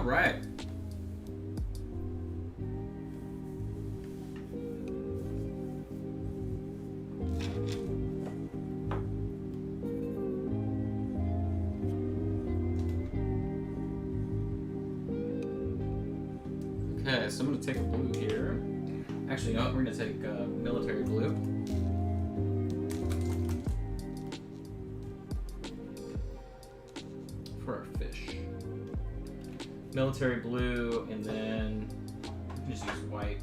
right. Okay, so I'm going to take a blue here. Actually, you know what? We're going to take military blue. For our fish. Military blue, and then just use white.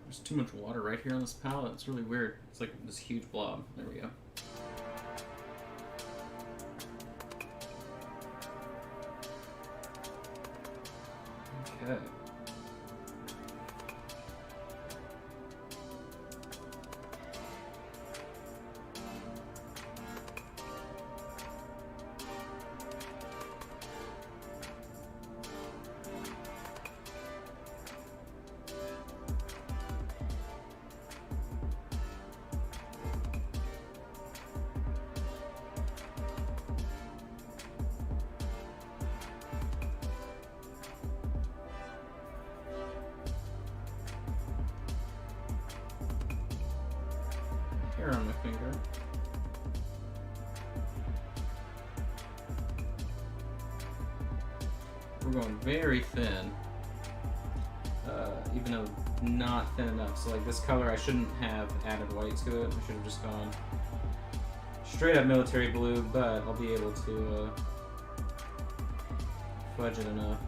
There's too much water right here on this palette. It's really weird. It's like this huge blob. There we go. Okay. Hair on my finger. We're going very thin, even though not thin enough. So like this color, I shouldn't have added white to it. I should have just gone straight up military blue, but I'll be able to fudge it enough.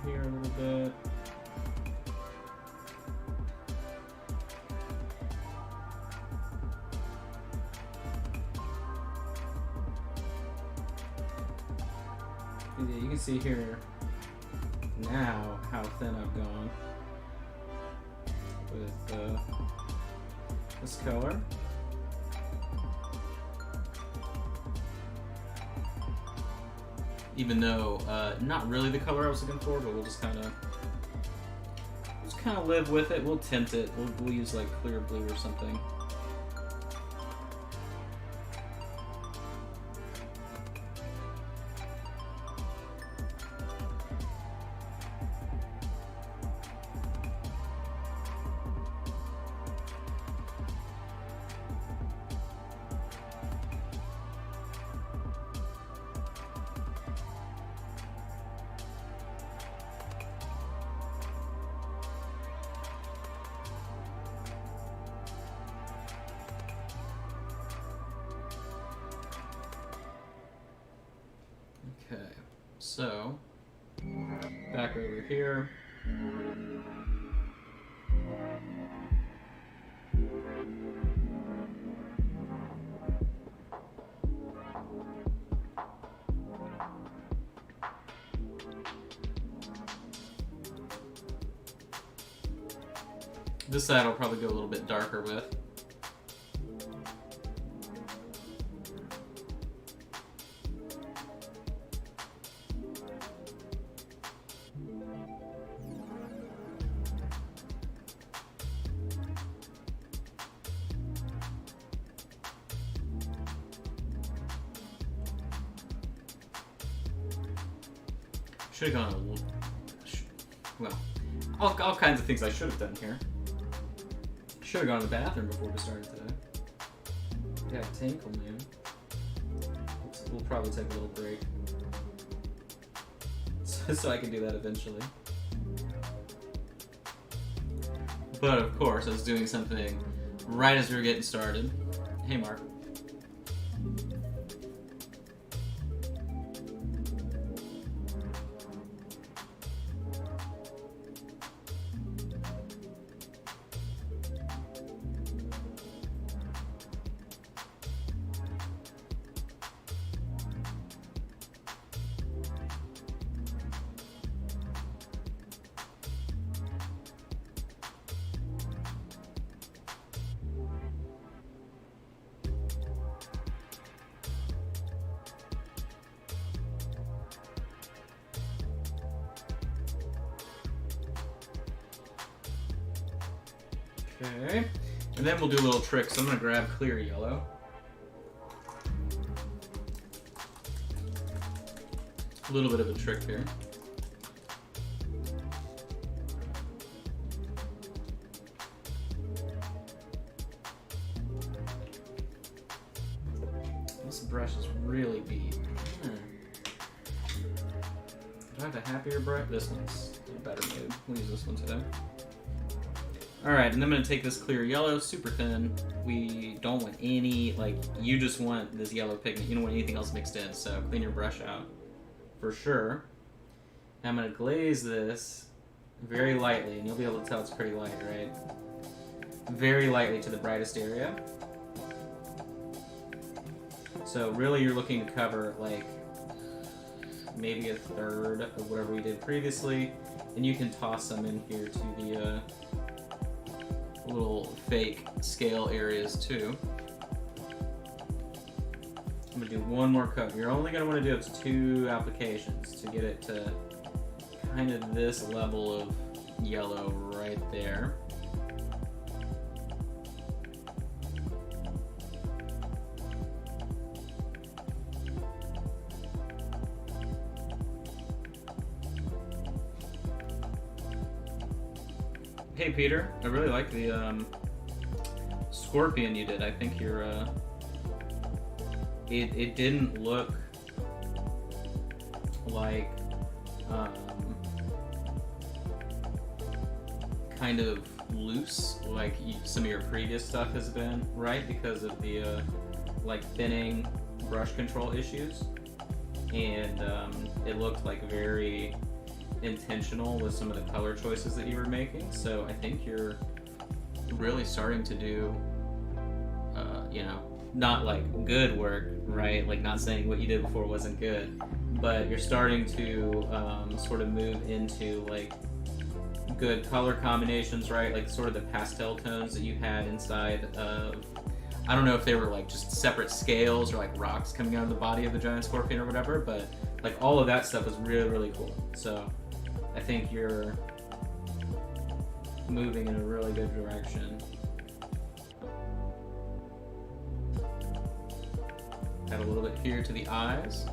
Here a little bit. Yeah, you can see here now how thin I've gone with this color. Even though not really the color I was looking for, but we'll just kind of live with it. We'll tint it. We'll use like clear blue or something. Okay, so back over here. This side I'll probably go a little bit darker with. Should have gone a little... Well, all kinds of things I should have done here. Should have gone to the bathroom before we started today. Yeah, tinkle, man. We'll probably take a little break. So I can do that eventually. But of course, I was doing something right as we were getting started. Hey, Mark. Okay. And then we'll do a little trick. So I'm going to grab clear yellow. A little bit of a trick here. This brush is really beat. Do I have a happier brush? This one's a better mood. We'll use this one today. Alright, and then I'm going to take this clear yellow, super thin. We don't want any, like, you just want this yellow pigment. You don't want anything else mixed in, so clean your brush out for sure. And I'm going to glaze this very lightly, and you'll be able to tell it's pretty light, right? Very lightly to the brightest area. So really you're looking to cover, like, maybe a third of whatever we did previously, and you can toss some in here to the little fake scale areas too. I'm going to do one more coat. You're only going to want to do it to 2 applications to get it to kind of this level of yellow right there. Hey Peter, I really like the scorpion you did. I think you're it didn't look like kind of loose like some of your previous stuff has been, right? Because of the like thinning brush control issues, and it looked like very intentional with some of the color choices that you were making. So I think you're really starting to do you know, not like good work, right? Like not saying what you did before wasn't good, but you're starting to sort of move into like good color combinations, right? Like sort of the pastel tones that you had inside of, I don't know if they were like just separate scales or like rocks coming out of the body of the giant scorpion or whatever, but like all of that stuff is really, really cool. So I think you're moving in a really good direction. Add a little bit here to the eyes.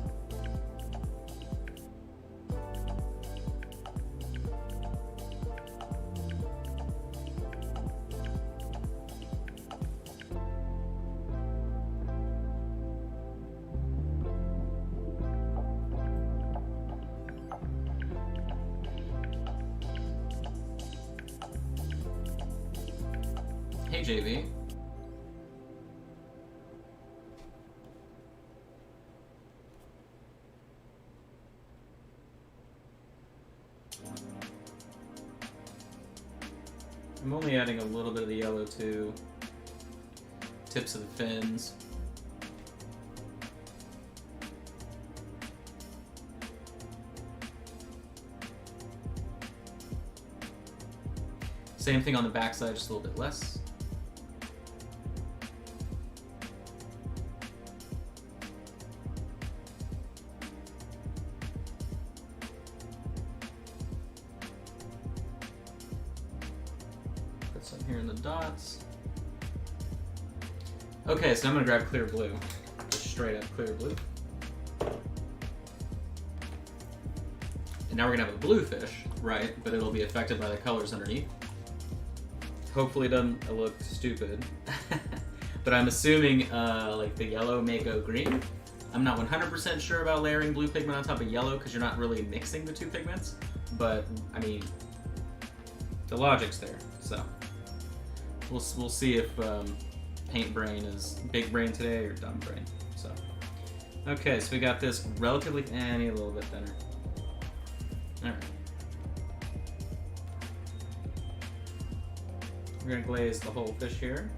Hey JV. I'm only adding a little bit of the yellow to tips of the fins. Same thing on the backside, just a little bit less. Put some here in the dots. Okay, so I'm gonna grab clear blue. Just straight up clear blue. And now we're gonna have a blue fish, right? But it'll be affected by the colors underneath. Hopefully it doesn't look stupid. But I'm assuming like the yellow may go green. I'm not 100% sure about layering blue pigment on top of yellow because you're not really mixing the two pigments. But I mean, the logic's there. So we'll see if paint brain is big brain today or dumb brain. So okay, so we got this relatively, I need a little bit thinner. All right. We're going to glaze the whole fish here.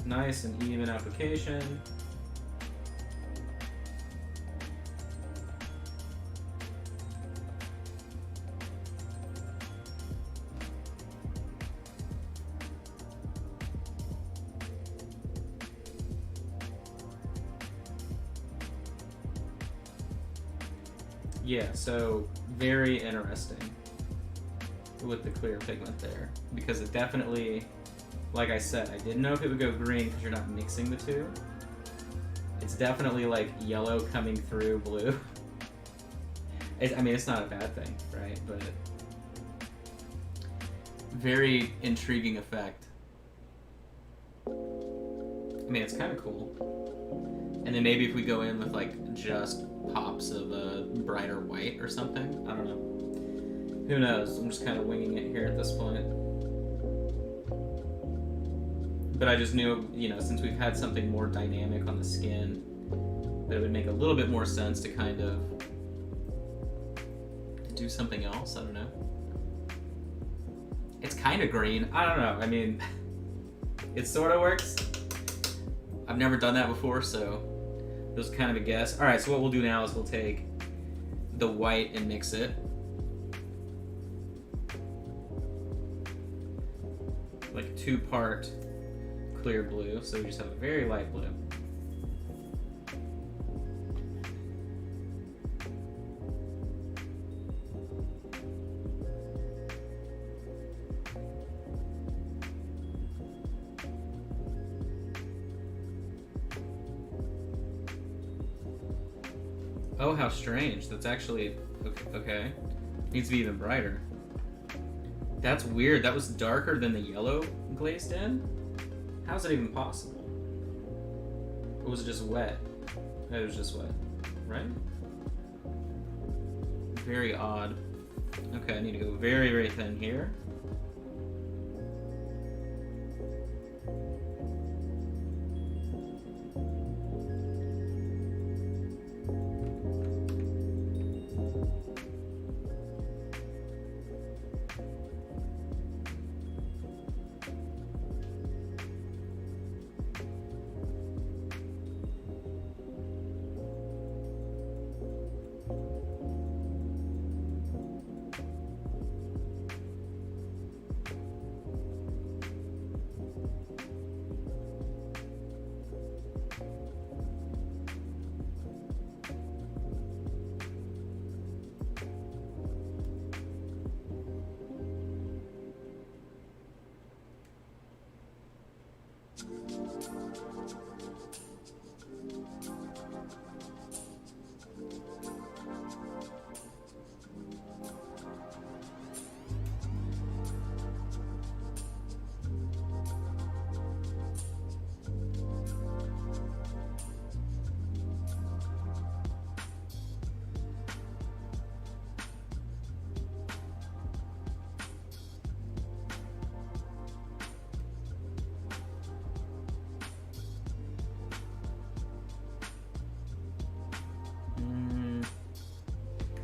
Nice and even application. Yeah, so very interesting with the clear pigment there, because it definitely, like I said, I didn't know if it would go green because you're not mixing the two. It's definitely like yellow coming through blue. I mean, it's not a bad thing, right? But very intriguing effect. I mean, it's kind of cool. And then maybe if we go in with like just pops of a brighter white or something, I don't know. Who knows? I'm just kind of winging it here at this point. But I just knew, you know, since we've had something more dynamic on the skin, that it would make a little bit more sense to kind of do something else. I don't know. It's kind of green. I don't know. I mean, it sort of works. I've never done that before, so it was kind of a guess. All right, so what we'll do now is we'll take the white and mix it. Like 2-part clear blue, so we just have a very light blue. Oh, how strange. That's actually, okay. Needs to be even brighter. That's weird. That was darker than the yellow glazed in? How's that even possible? Or was it just wet? It was just wet, right? Very odd. Okay, I need to go very, very thin here.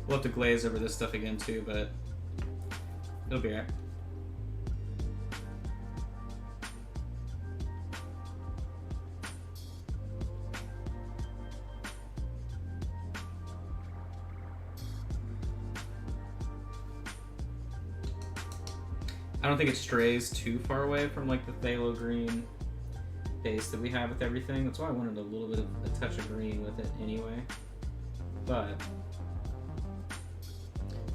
We'll have to glaze over this stuff again too, but it'll be alright. I don't think it strays too far away from like the phthalo green base that we have with everything. That's why I wanted a little bit of a touch of green with it anyway. But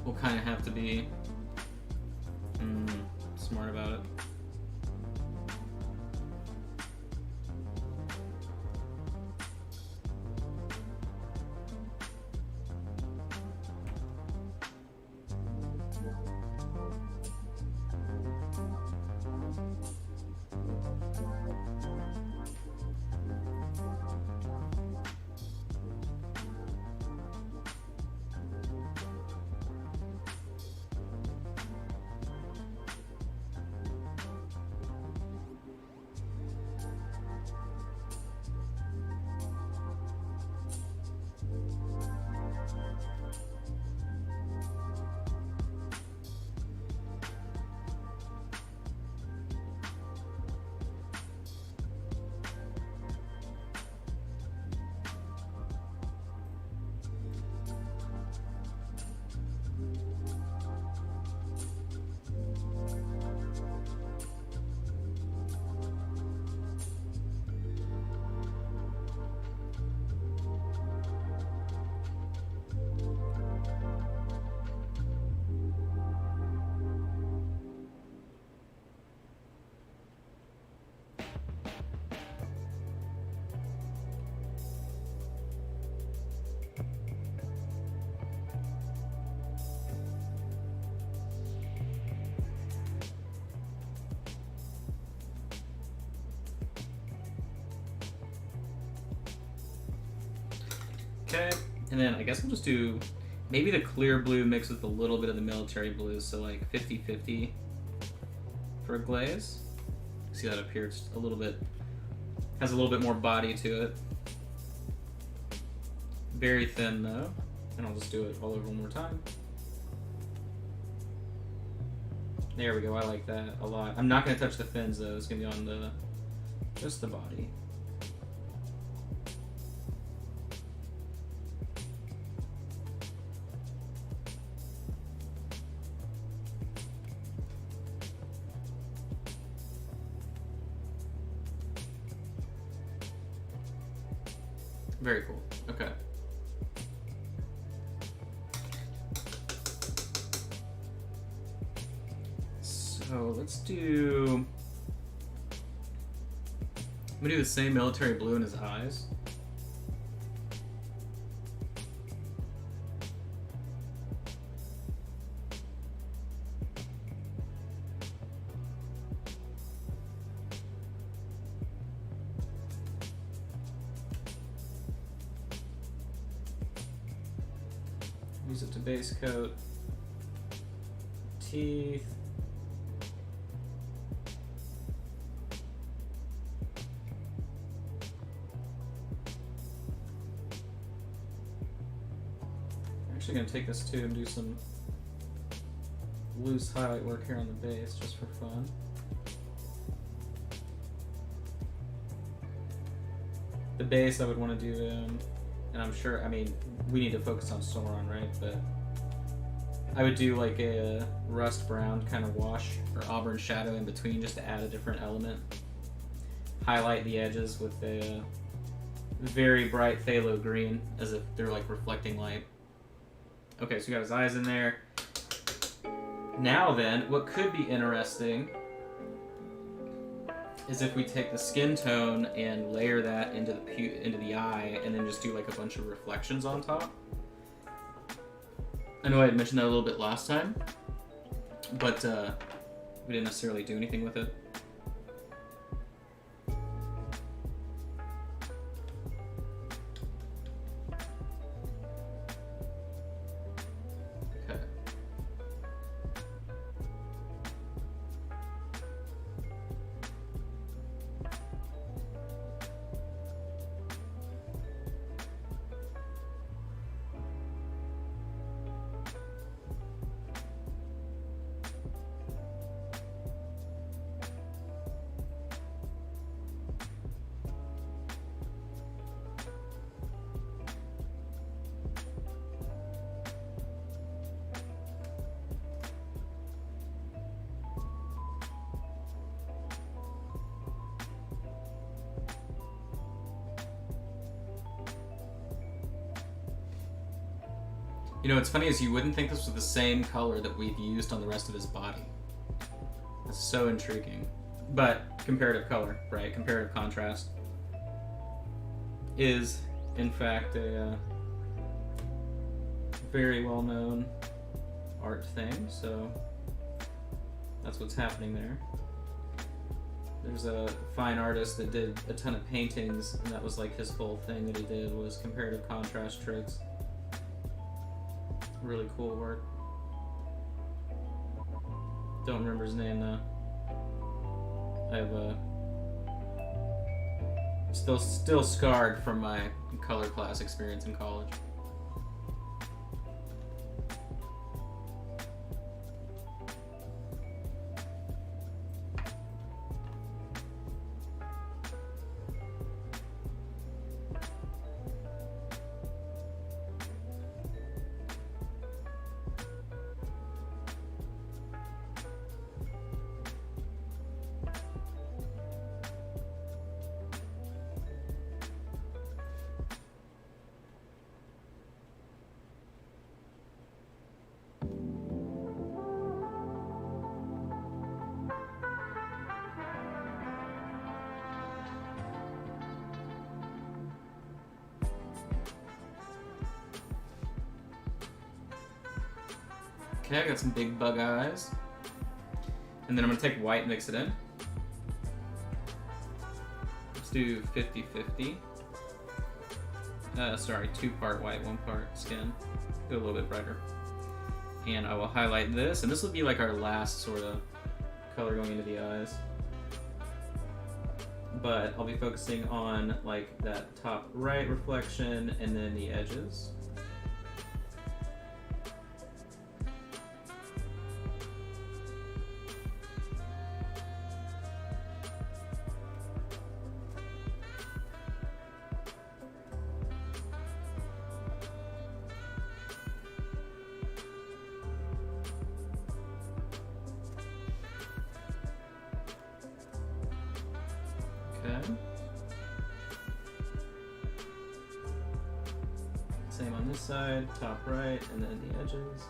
we'll kind of have to be smart about it. Okay, and then I guess we'll just do maybe the clear blue mixed with a little bit of the military blue, so like 50-50 for a glaze. See that up here? It's a little bit, has a little bit more body to it. Very thin though, and I'll just do it all over one more time. There we go, I like that a lot. I'm not gonna touch the fins though, it's gonna be on just the body. Very cool. Okay. So let's do. I'm gonna do the same military blue in his eyes. Use it to base coat. Teeth. I'm actually going to take this too and do some loose highlight work here on the base just for fun. The base I would want to do, and I'm sure, I mean, we need to focus on Sauron, right? But I would do like a rust brown kind of wash or auburn shadow in between just to add a different element. Highlight the edges with a very bright phthalo green as if they're like reflecting light. Okay, so we got his eyes in there. Now then, what could be interesting is if we take the skin tone and layer that into the eye and then just do like a bunch of reflections on top. I know I had mentioned that a little bit last time, but we didn't necessarily do anything with it. Okay. You know, what's funny is you wouldn't think this was the same color that we've used on the rest of his body. That's so intriguing. But comparative color, right? Comparative contrast is, in fact, a very well-known art thing, so that's what's happening there. There's a fine artist that did a ton of paintings, and that was like his whole thing that he did was comparative contrast tricks. Really cool work. Don't remember his name though. I have still scarred from my color class experience in college. Okay, I got some big bug eyes. And then I'm going to take white and mix it in. Let's do 50-50. sorry, 2 part white, 1 part skin. Go a little bit brighter. And I will highlight this, and this will be like our last sort of color going into the eyes. But I'll be focusing on like that top right reflection and then the edges. Same on this side, top right, and then the edges.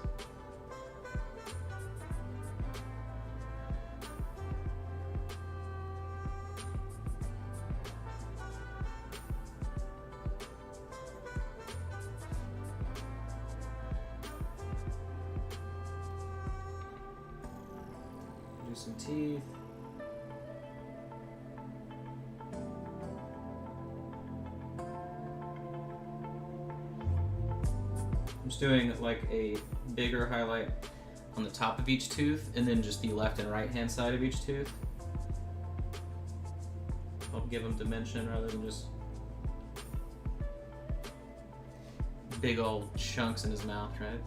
Do some teeth. I'm just doing like a bigger highlight on the top of each tooth and then just the left and right hand side of each tooth. I'll give them dimension rather than just big old chunks in his mouth, right?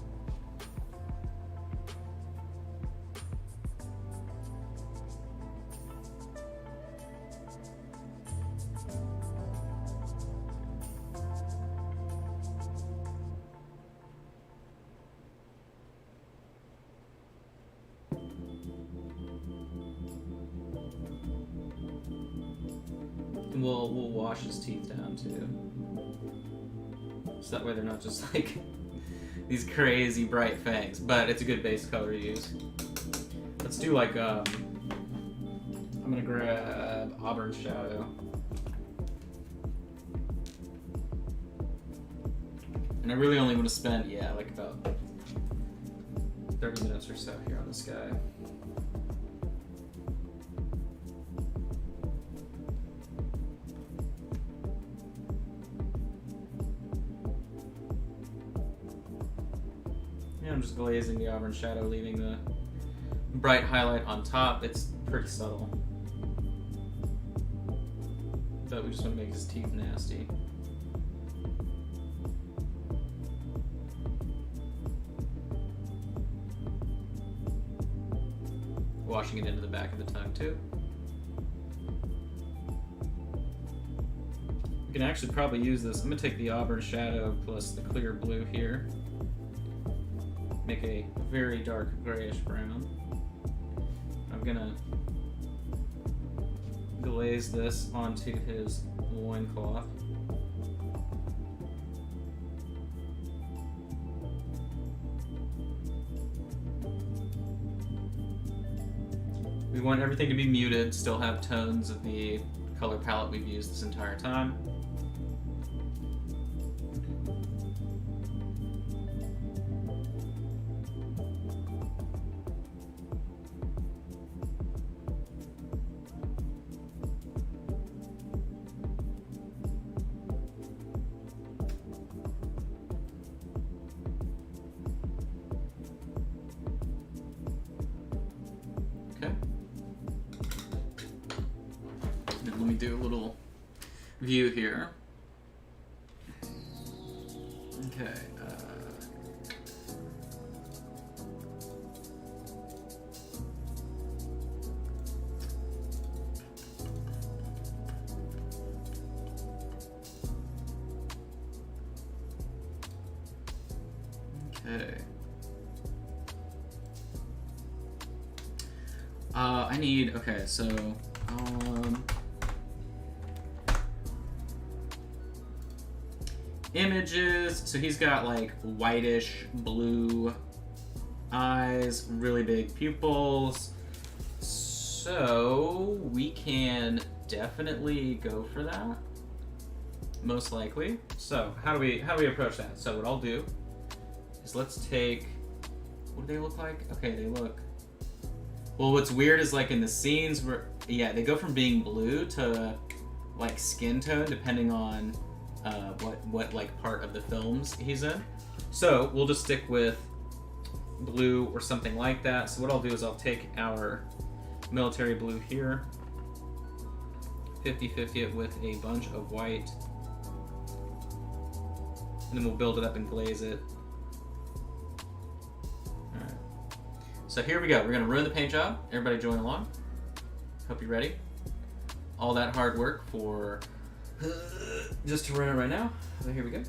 And we'll wash his teeth down too. So that way they're not just like these crazy bright fangs, but it's a good base color to use. Let's do like, I'm gonna grab Auburn Shadow. And I really only want to spend, yeah, like about 30 minutes or so here on this guy. I'm just glazing the Auburn Shadow, leaving the bright highlight on top. It's pretty subtle. But we just want to make his teeth nasty. Washing it into the back of the tongue too. We can actually probably use this. I'm going to take the Auburn Shadow plus the clear blue here. Make a very dark grayish brown. I'm gonna glaze this onto his loincloth. We want everything to be muted, still have tones of the color palette we've used this entire time. Let me do a little view here. Okay. Okay. I need, okay, so, images, so he's got like whitish blue eyes, really big pupils, so we can definitely go for that, most likely. So how do we approach that? So what I'll do is let's take, what do they look like? Okay, they look, well, what's weird is like in the scenes where, yeah, they go from being blue to like skin tone depending on what like part of the films he's in. So we'll just stick with blue or something like that. So what I'll do is I'll take our military blue here, 50-50 it with a bunch of white, and then we'll build it up and glaze it. Alright. So here we go. We're going to ruin the paint job. Everybody join along. Hope you're ready. All that hard work for just to ruin it right now. So here we go.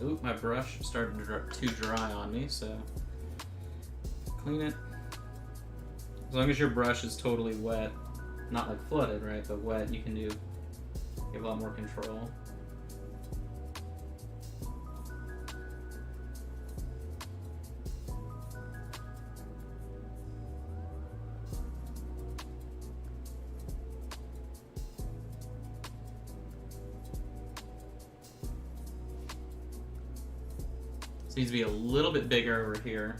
Oop, my brush started to dry on me, so clean it. As long as your brush is totally wet, not like flooded, right, but wet, you can have a lot more control. Needs to be a little bit bigger over here.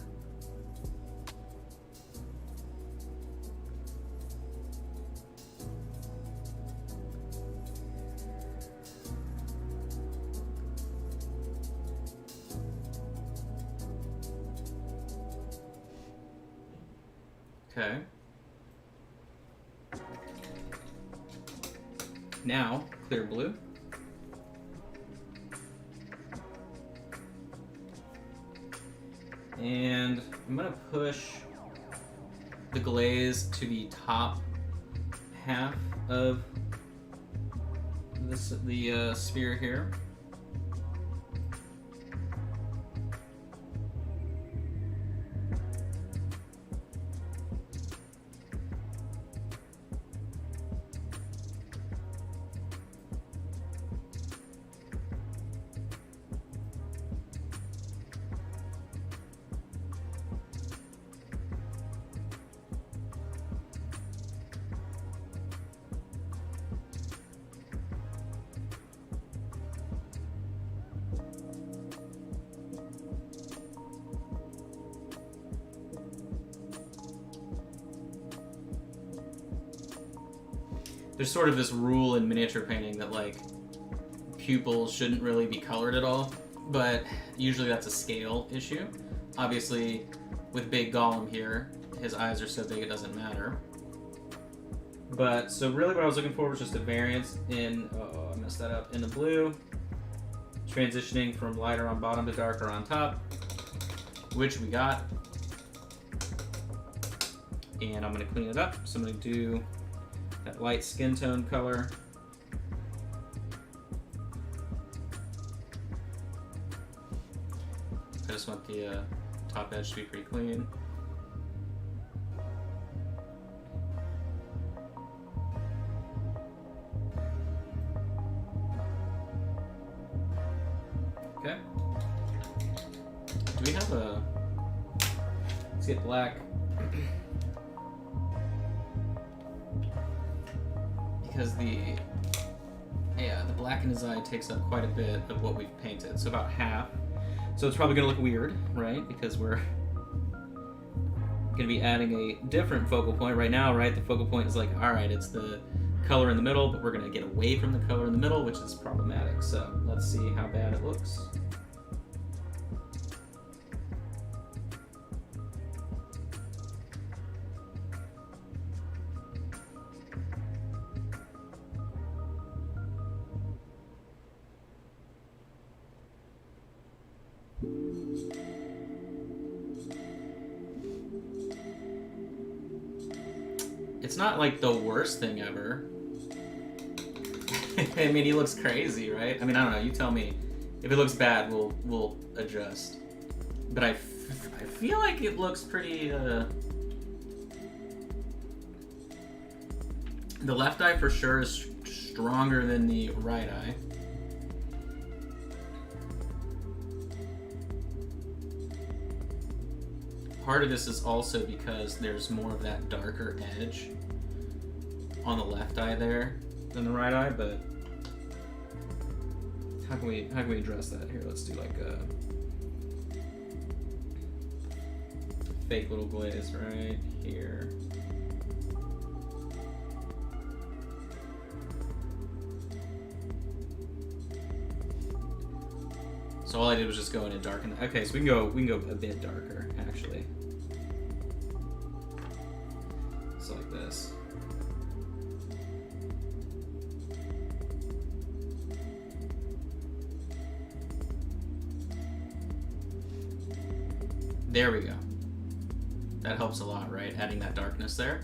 Okay. Now, clear blue. And I'm going to push the glaze to the top half of the sphere here. There's sort of this rule in miniature painting that like pupils shouldn't really be colored at all, but usually that's a scale issue. Obviously, with big Gollum here, his eyes are so big it doesn't matter. But so really what I was looking for was just a variance in, oh, I messed that up, in the blue, transitioning from lighter on bottom to darker on top, which we got. And I'm going to clean it up, so I'm going to do that light skin tone color. I just want the top edge to be pretty clean. Okay. Do we have a... Let's get black. Because the black in his eye takes up quite a bit of what we've painted, so about half. So it's probably going to look weird, right? Because we're going to be adding a different focal point right now, right? The focal point is like, all right, it's the color in the middle, but we're going to get away from the color in the middle, which is problematic. So let's see how bad it looks. It's not like the worst thing ever. I mean, he looks crazy, right? I mean, I don't know. You tell me. If it looks bad, we'll adjust. But I feel like it looks pretty. The left eye for sure is stronger than the right eye. part of this is also because there's more of that darker edge on the left eye there than the right eye, but how can we address that here? Let's do like a fake little glaze right here. So all I did was just go in and darken. Okay, so we can go a bit darker actually. Just like this. There we go. That helps a lot, right? Adding that darkness there.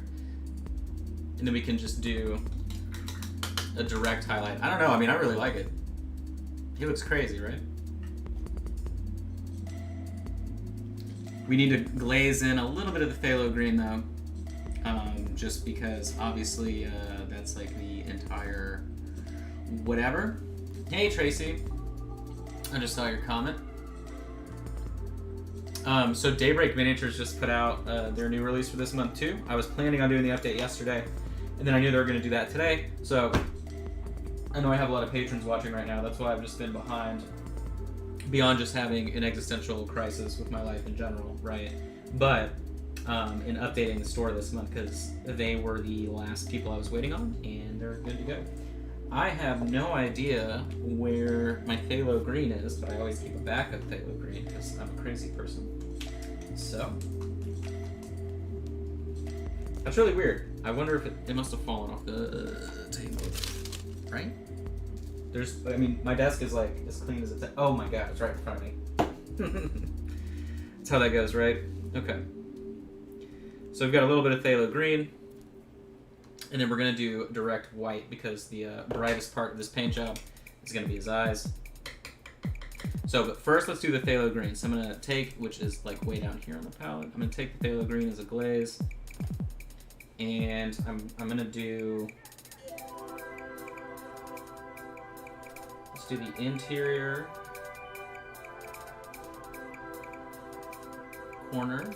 And then we can just do a direct highlight. I don't know, I mean, I really like it. He looks crazy, right? We need to glaze in a little bit of the phthalo green though, just because obviously that's like the entire whatever. Hey Tracy, I just saw your comment. So Daybreak Miniatures just put out their new release for this month too. I was planning on doing the update yesterday, and then I knew they were going to do that today. So I know I have a lot of patrons watching right now. That's why I've just been behind, beyond just having an existential crisis with my life in general, right? But in updating the store this month, because they were the last people I was waiting on, and they're good to go. I have no idea where my Phthalo Green is, but I always keep a backup Phthalo Green because I'm a crazy person. So that's really weird. I wonder if it must have fallen off the table, right? I mean, my desk is like as clean as it's. Oh my god, it's right in front of me. That's how that goes, right? Okay. So we've got a little bit of Phthalo Green. And then we're going to do direct white because the brightest part of this paint job is going to be his eyes. So, but first let's do the Phthalo Green. So I'm going to take, which is like way down here on the palette, I'm going to take the Phthalo Green as a glaze. And I'm going to do, let's do the interior corner.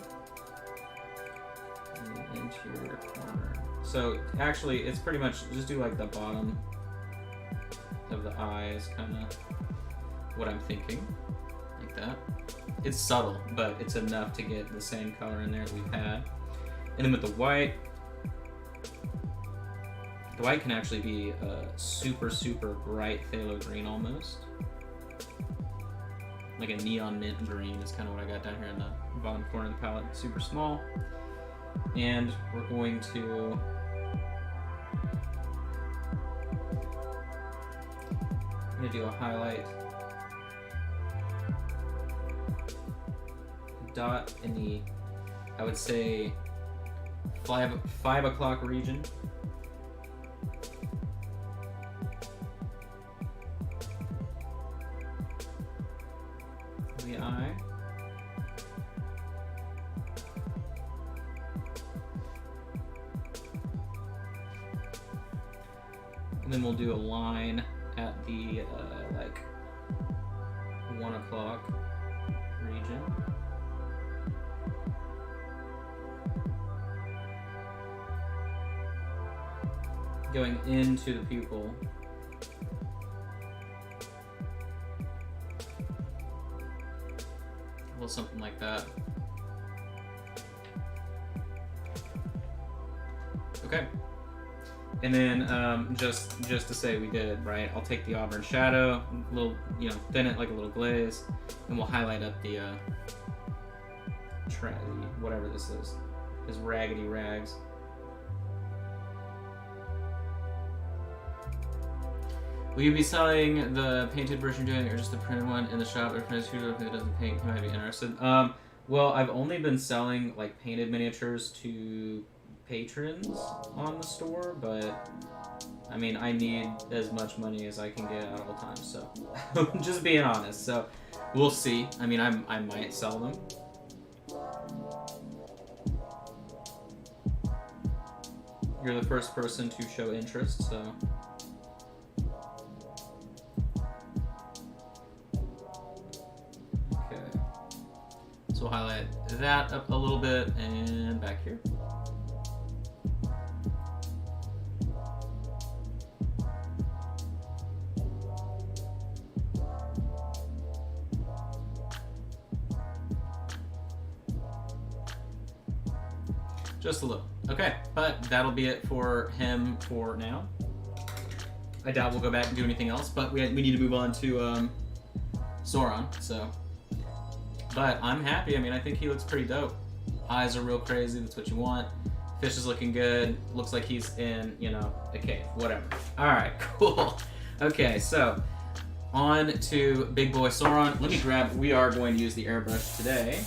And the interior corner. So actually, it's pretty much just do like the bottom of the eyes, kind of what I'm thinking, like that. It's subtle, but it's enough to get the same color in there that we've had. And then with the white can actually be a super, super bright phthalo green almost. Like a neon mint green is kind of what I got down here in the bottom corner of the palette, super small. And we're going to do a highlight dot in the, I would say, 5 o'clock region. The eye. And then we'll do a line at the like 1 o'clock region. Going into the pupil. A little something like that. Okay. And then just to say we did, right, I'll take the auburn shadow, little, thin it like a little glaze, and we'll highlight up the whatever this is, his raggedy rags. Will you be selling the painted version doing it, or just the printed one in the shop? Or if it doesn't paint, he might be interested. Well, I've only been selling like painted miniatures to patrons on the store, but I mean, I need as much money as I can get at all times, so just being honest. So we'll see. I mean, I might sell them. You're the first person to show interest, so okay. So we'll highlight that up a little bit and back here. Just a little. Okay, but that'll be it for him for now. I doubt we'll go back and do anything else, but we need to move on to Sauron, so. But I'm happy. I mean, I think he looks pretty dope. Eyes are real crazy. That's what you want. Fish is looking good. Looks like he's in, you know, a cave. Whatever. All right, cool. Okay, so on to Big Boy Sauron. Let me grab. We are going to use the airbrush today.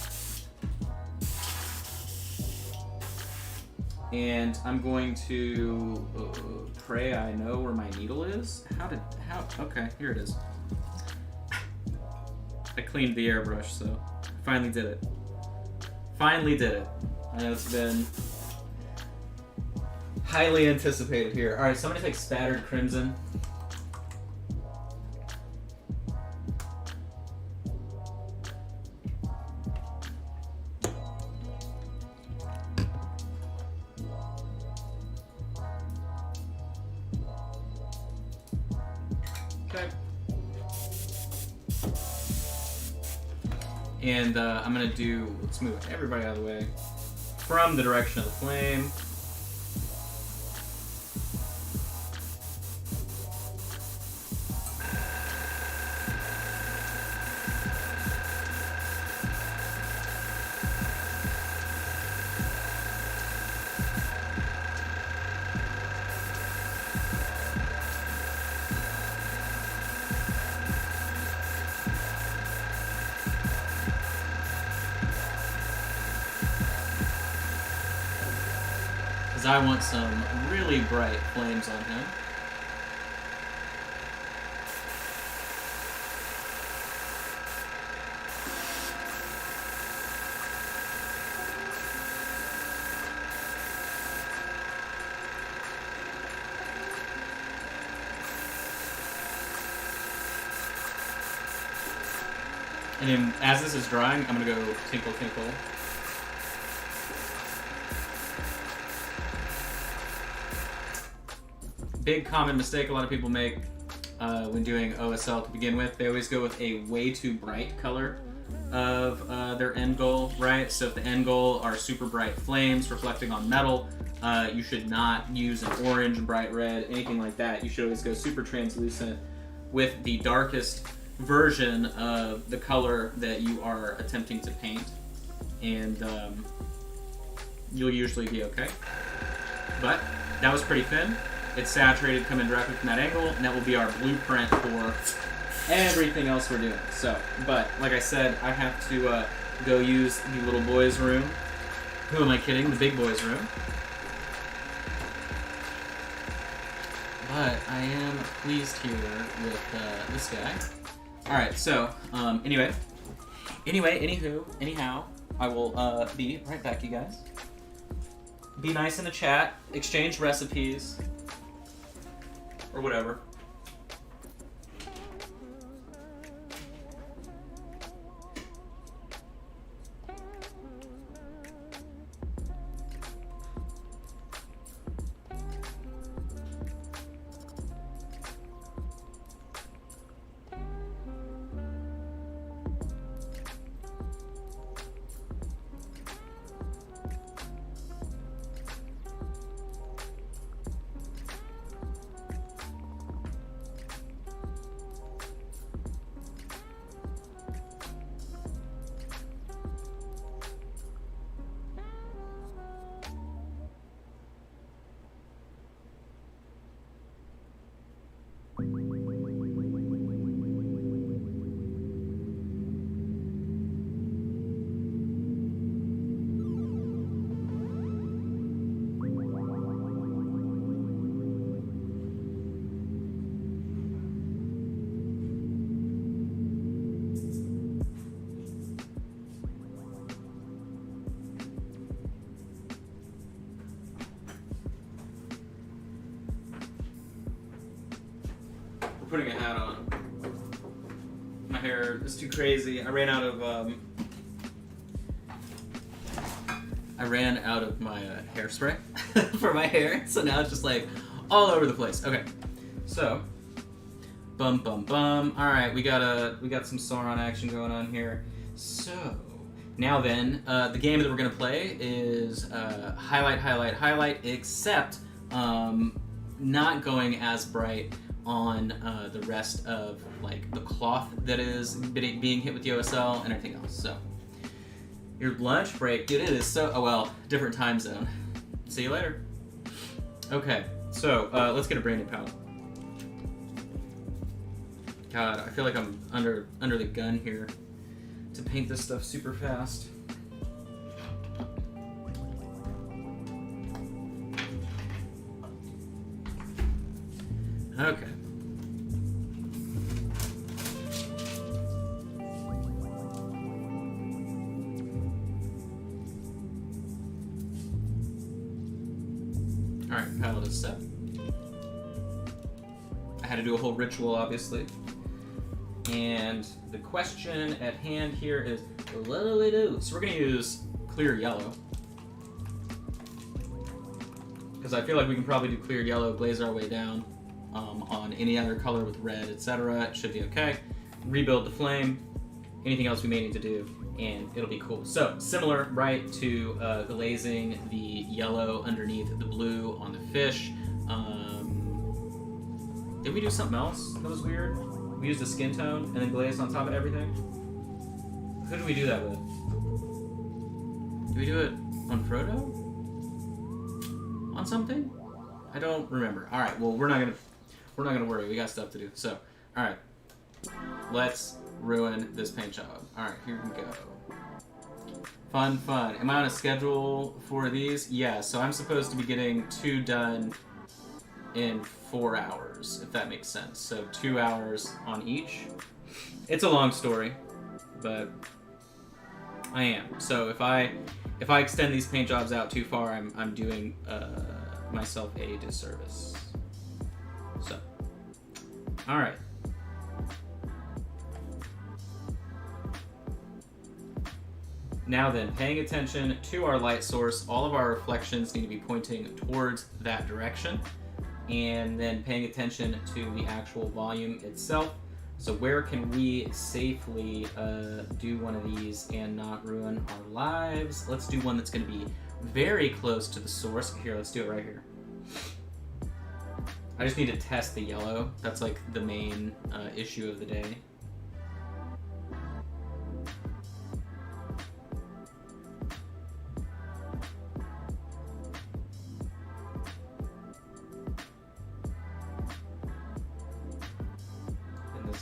And I'm going to pray I know where my needle is. Okay, here it is. I cleaned the airbrush, so finally did it. Finally did it. I know it's been highly anticipated here. All right, so I'm gonna take Spattered Crimson. And I'm gonna do, let's move everybody out of the way from the direction of the flame. I want some really bright flames on him. And then as this is drying, I'm gonna go tinkle tinkle. Big common mistake a lot of people make when doing OSL to begin with. They always go with a way too bright color of their end goal, right? So if the end goal are super bright flames reflecting on metal, you should not use an orange, bright red, anything like that. You should always go super translucent with the darkest version of the color that you are attempting to paint, and you'll usually be okay. But that was pretty thin. It's saturated coming directly from that angle, and that will be our blueprint for everything else we're doing. So, but like I said, I have to go use the little boy's room. Who am I kidding? The big boy's room. But I am pleased here with this guy. All right. So, anyhow, I will be right back, you guys. Be nice in the chat. Exchange recipes. Or whatever. Putting a hat on. My hair is too crazy. I ran out of I ran out of my hairspray for my hair, so now it's just like all over the place. Okay, so bum bum bum. All right, we got some Sauron action going on here. So now then, the game that we're gonna play is highlight, except not going as bright on the rest of like the cloth that is being hit with the OSL and everything else. So your lunch break, dude, it is so, oh well, different time zone. See you later. Okay, so let's get a brand new palette. God, I feel like I'm under the gun here to paint this stuff super fast. Okay. Alright, palette is set. I had to do a whole ritual, obviously. And the question at hand here is, what do we do? So we're going to use clear yellow. Because I feel like we can probably do clear yellow, glaze our way down on any other color with red, etc. It should be okay. Rebuild the flame, anything else we may need to do, and it'll be cool. So, similar, right, to glazing the yellow underneath the blue on the fish. Did we do something else that was weird? We used a skin tone and then glazed on top of everything? Who did we do that with? Did we do it on Frodo? On something? I don't remember. All right, well, we're not gonna worry. We got stuff to do. So, all right, let's ruin this paint job. All right, here we go. Fun. Am I on a schedule for these? Yeah, so I'm supposed to be getting 2 done in 4 hours, if that makes sense. So 2 hours on each. It's a long story, but I am. So if I extend these paint jobs out too far, I'm doing myself a disservice. So, all right. Now then, paying attention to our light source, all of our reflections need to be pointing towards that direction, and then paying attention to the actual volume itself. So where can we safely do one of these and not ruin our lives? Let's do one that's going to be very close to the source. Here, let's do it right here. I just need to test the yellow. That's like the main issue of the day.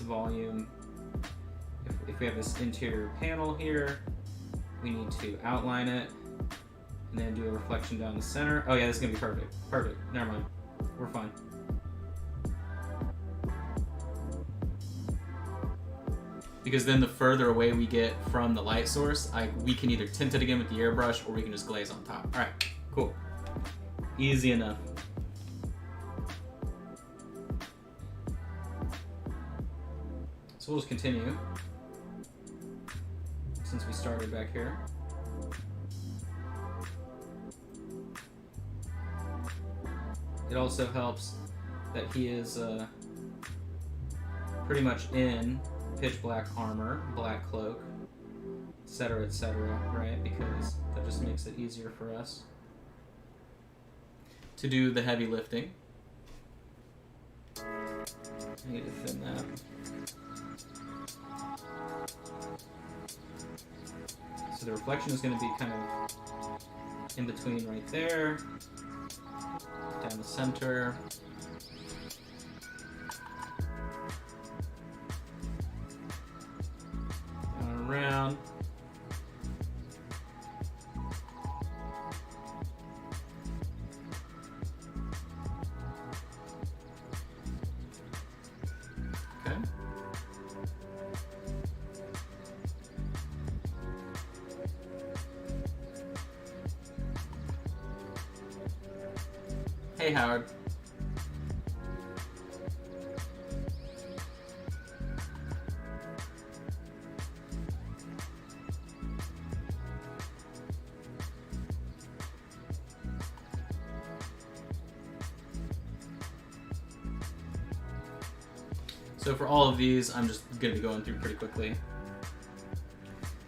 Volume. If we have this interior panel here, we need to outline it and then do a reflection down the center. Oh yeah, this is gonna be perfect. Perfect. Never mind. We're fine. Because then the further away we get from the light source, we can either tint it again with the airbrush or we can just glaze on top. All right, cool. Easy enough. So we'll just continue, since we started back here. It also helps that he is pretty much in pitch black armor, black cloak, etc., right? Because that just makes it easier for us to do the heavy lifting. I need to thin that. So the reflection is going to be kind of in between right there, down the center. Down around. Okay. Hey, Howard. So for all of these, I'm just going to be going through pretty quickly.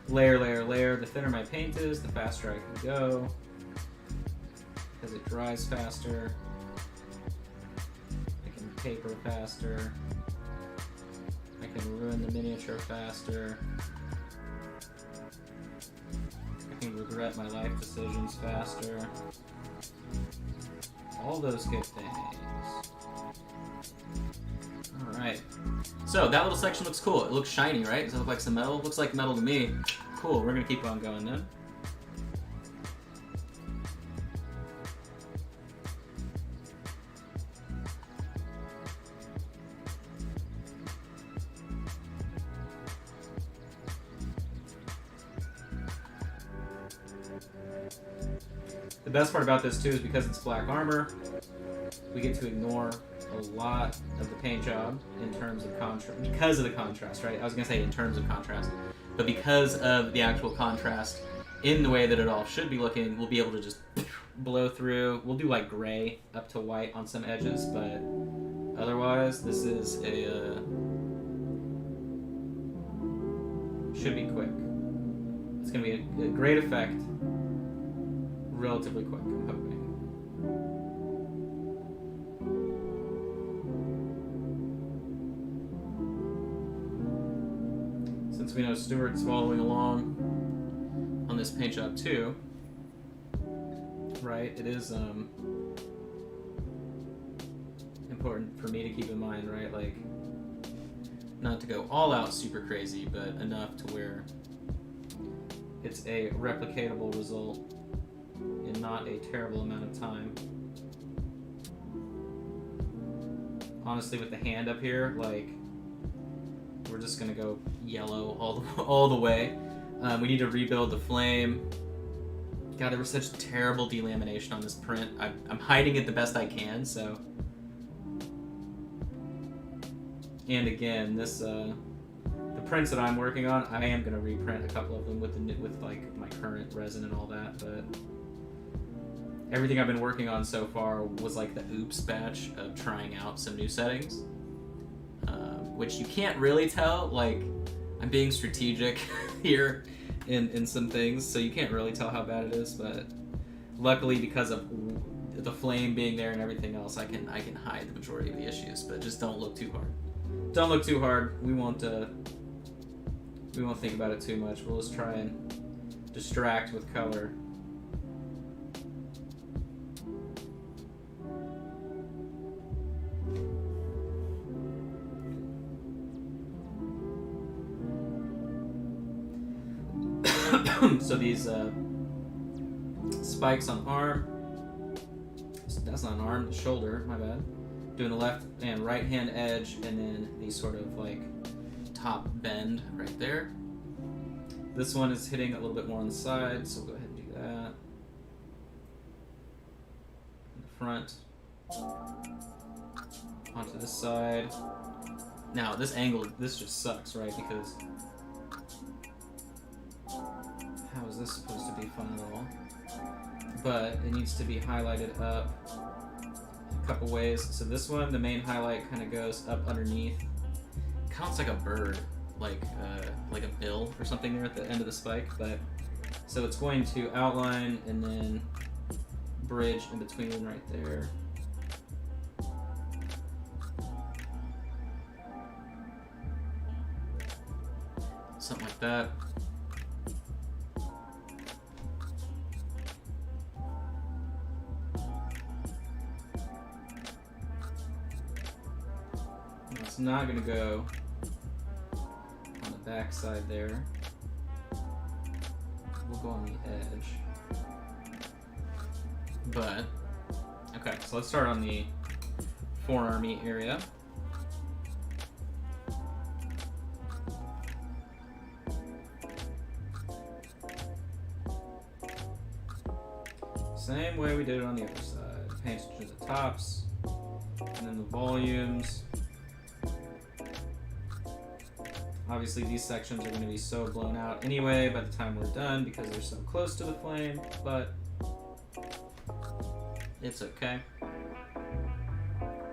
Layer, layer, layer. The thinner my paint is, the faster I can go. Because it dries faster. I can paper faster. I can ruin the miniature faster. I can regret my life decisions faster. All those good things. Alright. So, that little section looks cool. It looks shiny, right? Does it look like some metal? It looks like metal to me. Cool, we're gonna keep on going then. The best part about this too is because it's black armor, we get to ignore a lot of the paint job in terms of contrast, because of the contrast, right? I was gonna say in terms of contrast, but because of the actual contrast in the way that it all should be looking, we'll be able to just blow through. We'll do like gray up to white on some edges, but otherwise this is a should be quick. It's gonna be a great effect relatively quick, I'm hoping. Since we know Stuart's following along on this paint job too, right? It is important for me to keep in mind, right? Like, not to go all out super crazy, but enough to where it's a replicatable result in not a terrible amount of time. Honestly, with the hand up here, like, we're just gonna go yellow all the way. We need to rebuild the flame. God, there was such terrible delamination on this print. I'm hiding it the best I can, so. And again, this the prints that I'm working on, I am gonna reprint a couple of them with like my current resin and all that, but everything I've been working on so far was like the oops batch of trying out some new settings, which you can't really tell. Like, I'm being strategic here in some things, so you can't really tell how bad it is, but luckily because of the flame being there and everything else, I can hide the majority of the issues, but just don't look too hard. Don't look too hard. We won't think about it too much. We'll just try and distract with color. So these spikes on arm, that's not an arm, the shoulder, my bad. Doing the left and right hand edge, and then these sort of like top bend right there. This one is hitting a little bit more on the side, so we'll go ahead and do that. In the front, onto this side. Now this angle, this just sucks, right? Because how is this supposed to be fun at all? But it needs to be highlighted up a couple ways. So this one, the main highlight kind of goes up underneath. Counts like a bird, like a bill or something there at the end of the spike. But so it's going to outline and then bridge in between right there. Something like that. It's not going to go on the back side there. We'll go on the edge. But, okay, so let's start on the forearmy area. Same way we did it on the other side. Paint to the tops, and then the volumes. Obviously these sections are going to be so blown out anyway by the time we're done because they're so close to the flame, but it's okay.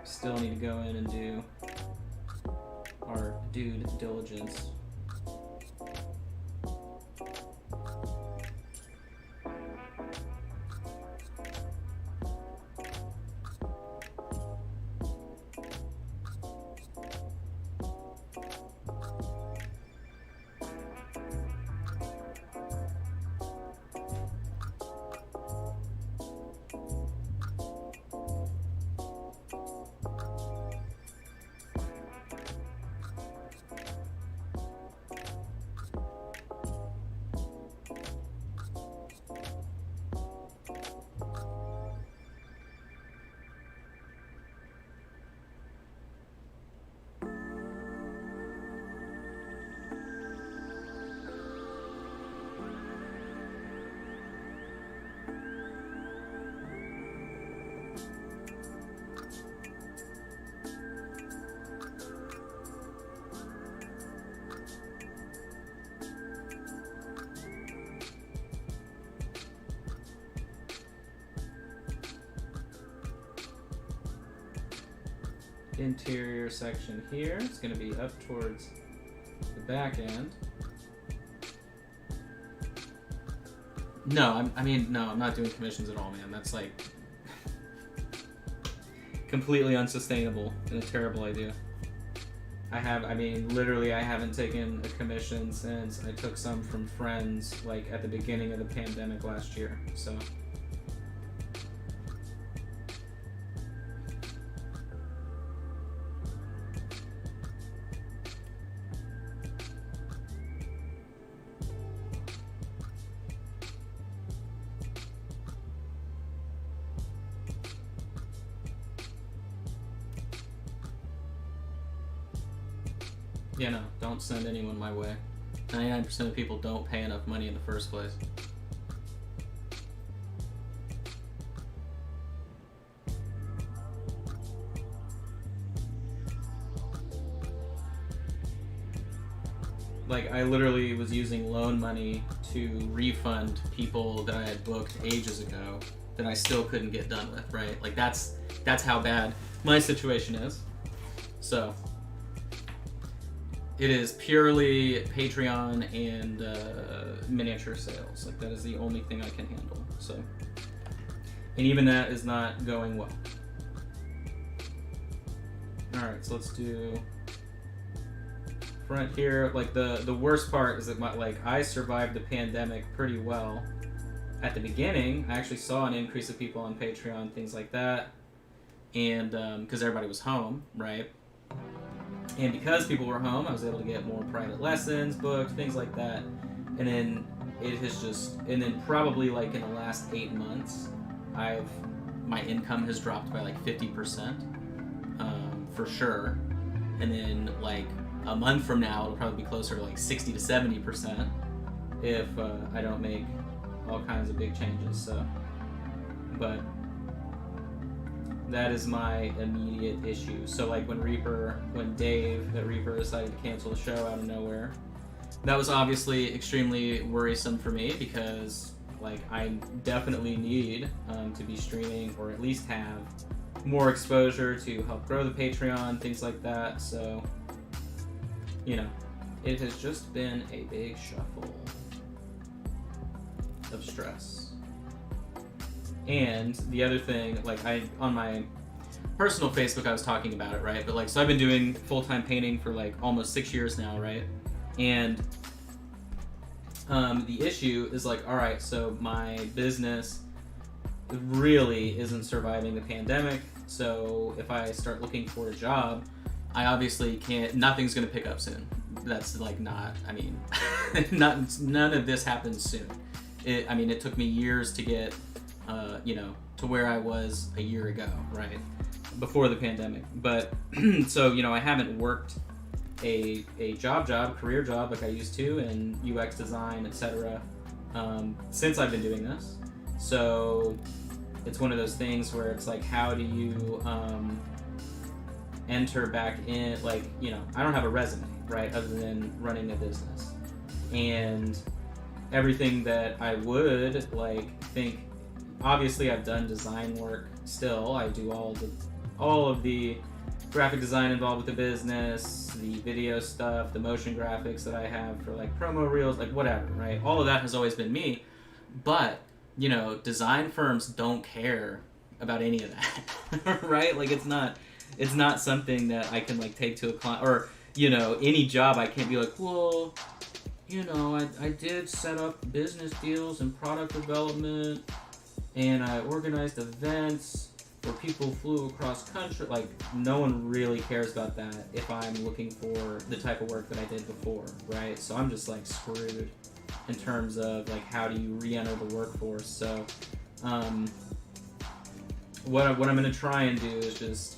Still need to go in and do our due diligence. Interior section here. It's going to be up towards the back end. No, I'm not doing commissions at all, man. That's like completely unsustainable and a terrible idea. Literally I haven't taken a commission since I took some from friends like at the beginning of the pandemic last year. So yeah, no, don't send anyone my way. 99% of people don't pay enough money in the first place. Like, I literally was using loan money to refund people that I had booked ages ago that I still couldn't get done with, right? Like, that's how bad my situation is. So it is purely Patreon and miniature sales. Like, that is the only thing I can handle. So, and even that is not going well. All right, so let's do front here. Like, the worst part is that I survived the pandemic pretty well. At the beginning, I actually saw an increase of people on Patreon, things like that, and because everybody was home, right? And because people were home, I was able to get more private lessons booked, things like that. And then and then probably like in the last 8 months, my income has dropped by like 50%, for sure. And then like a month from now, it'll probably be closer to like 60 to 70% if I don't make all kinds of big changes. So, but that is my immediate issue. So like when Dave at Reaper decided to cancel the show out of nowhere, that was obviously extremely worrisome for me because like I definitely need to be streaming or at least have more exposure to help grow the Patreon, things like that. So, you know, it has just been a big shuffle of stress. And the other thing, like on my personal Facebook, I was talking about it, right? But like, so I've been doing full-time painting for like almost 6 years now, right? And the issue is like, all right, so my business really isn't surviving the pandemic. So if I start looking for a job, I obviously can't, nothing's gonna pick up soon. That's like none of this happens soon. It took me years to get to where I was a year ago, right? Before the pandemic. But, so, I haven't worked a career job like I used to in UX design, etc. Since I've been doing this. So it's one of those things where it's like, how do you enter back in, like, I don't have a resume, right, other than running a business. And everything that I would, like, think, obviously I've done design work still. I do all of the graphic design involved with the business, the video stuff, the motion graphics that I have for like promo reels, like whatever, right? All of that has always been me. But, you know, design firms don't care about any of that, right? Like it's not something that I can like take to a client, or, you know, any job I can't be like, well, you know, I did set up business deals and product development, and I organized events where people flew across country. Like, no one really cares about that if I'm looking for the type of work that I did before, right? So I'm just like screwed in terms of like how do you re-enter the workforce. So what I'm gonna try and do is just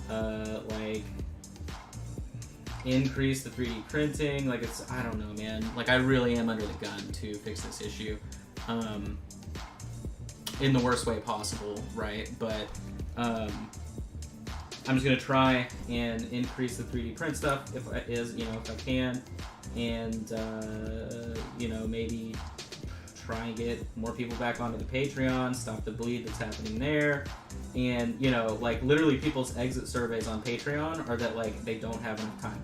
like increase the 3D printing. Like it's, I don't know, man, like I really am under the gun to fix this issue in the worst way possible, right? But I'm just gonna try and increase the 3D print stuff if I can, and you know, maybe try and get more people back onto the Patreon, stop the bleed that's happening there. And, you know, like literally people's exit surveys on Patreon are that like they don't have enough time,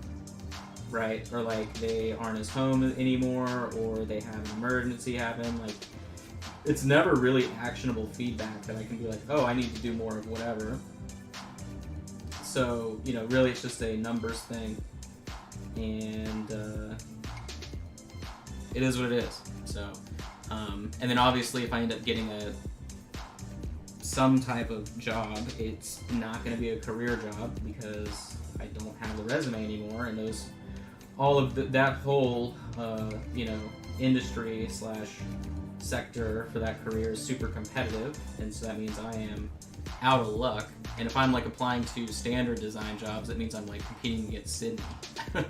right? Or like they aren't as home anymore, or they have an emergency happen. Like it's never really actionable feedback that I can be like, oh, I need to do more of whatever. So, you know, really it's just a numbers thing, and it is what it is. So and then obviously if I end up getting some type of job, it's not going to be a career job because I don't have the resume anymore, and that whole you know, industry / sector for that career is super competitive, and so that means I am out of luck. And if I'm like applying to standard design jobs, that means I'm like competing against Sydney,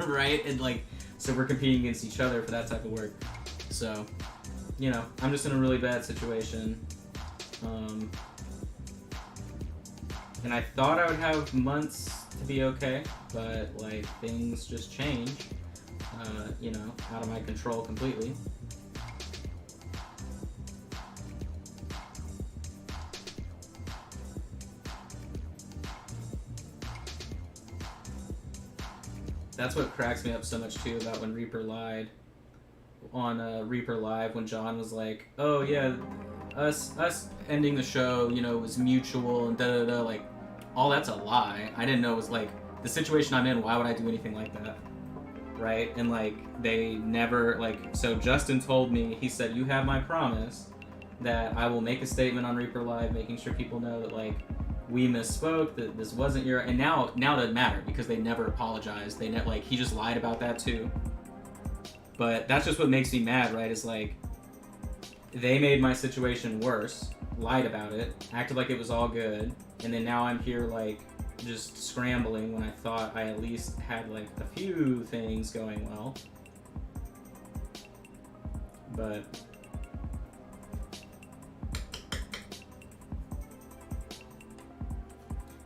right? And like, so we're competing against each other for that type of work. So, you know, I'm just in a really bad situation. And I thought I would have months to be okay, but like things just change, you know, out of my control completely. That's what cracks me up so much too about when Reaper lied on Reaper Live, when John was like, oh yeah, us ending the show, you know, was mutual and da-da-da, like, all that's a lie. I didn't know it was like the situation I'm in. Why would I do anything like that, right? And like they never, like, so Justin told me, he said, you have my promise that I will make a statement on Reaper Live, making sure people know that like we misspoke, that this wasn't your, and now it doesn't matter because they never apologized. Like he just lied about that too. But that's just what makes me mad, right? Is like they made my situation worse, lied about it, acted like it was all good, and then now I'm here like just scrambling when I thought I at least had like a few things going well. But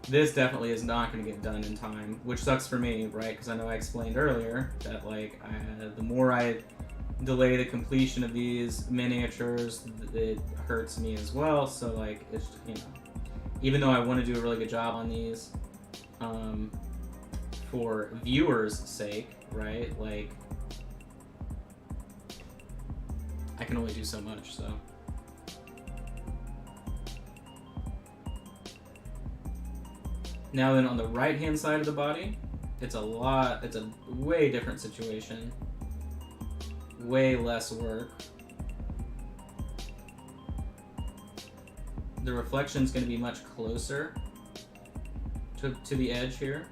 this definitely is not going to get done in time, which sucks for me, right? Because I know I explained earlier that like the more I delay the completion of these miniatures, it hurts me as well. So like it's, you know, even though I want to do a really good job on these for viewers' sake, right? Like I can only do so much, so. Now then on the right hand side of the body, it's a way different situation. Way less work. The reflection's going to be much closer to the edge here.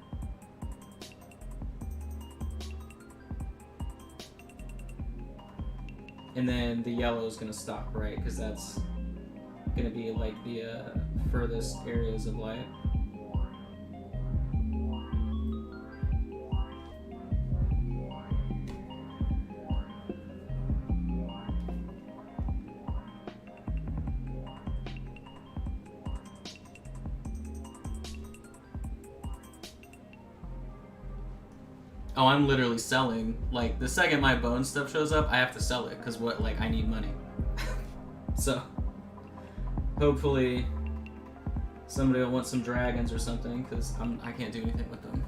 And then the yellow is going to stop, right? Because that's going to be like the furthest areas of light. Oh, I'm literally selling. Like, the second my bone stuff shows up, I have to sell it, because I need money. So, hopefully, Somebody will want some dragons or something, because I can't do anything with them.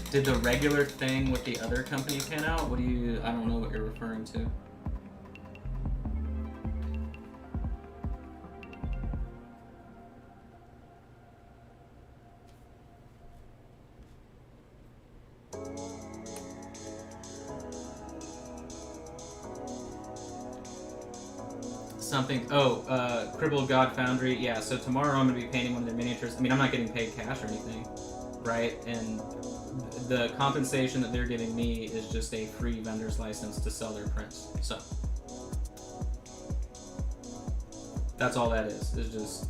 Did the regular thing with the other company pan out? What do you... I don't know what you're referring to. Something. Oh, Crippled God Foundry. Yeah, so tomorrow I'm going to be painting one of their miniatures. I mean, I'm not getting paid cash or anything, right? And the compensation that they're giving me is just a free vendor's license to sell their prints. So that's all that is. It's just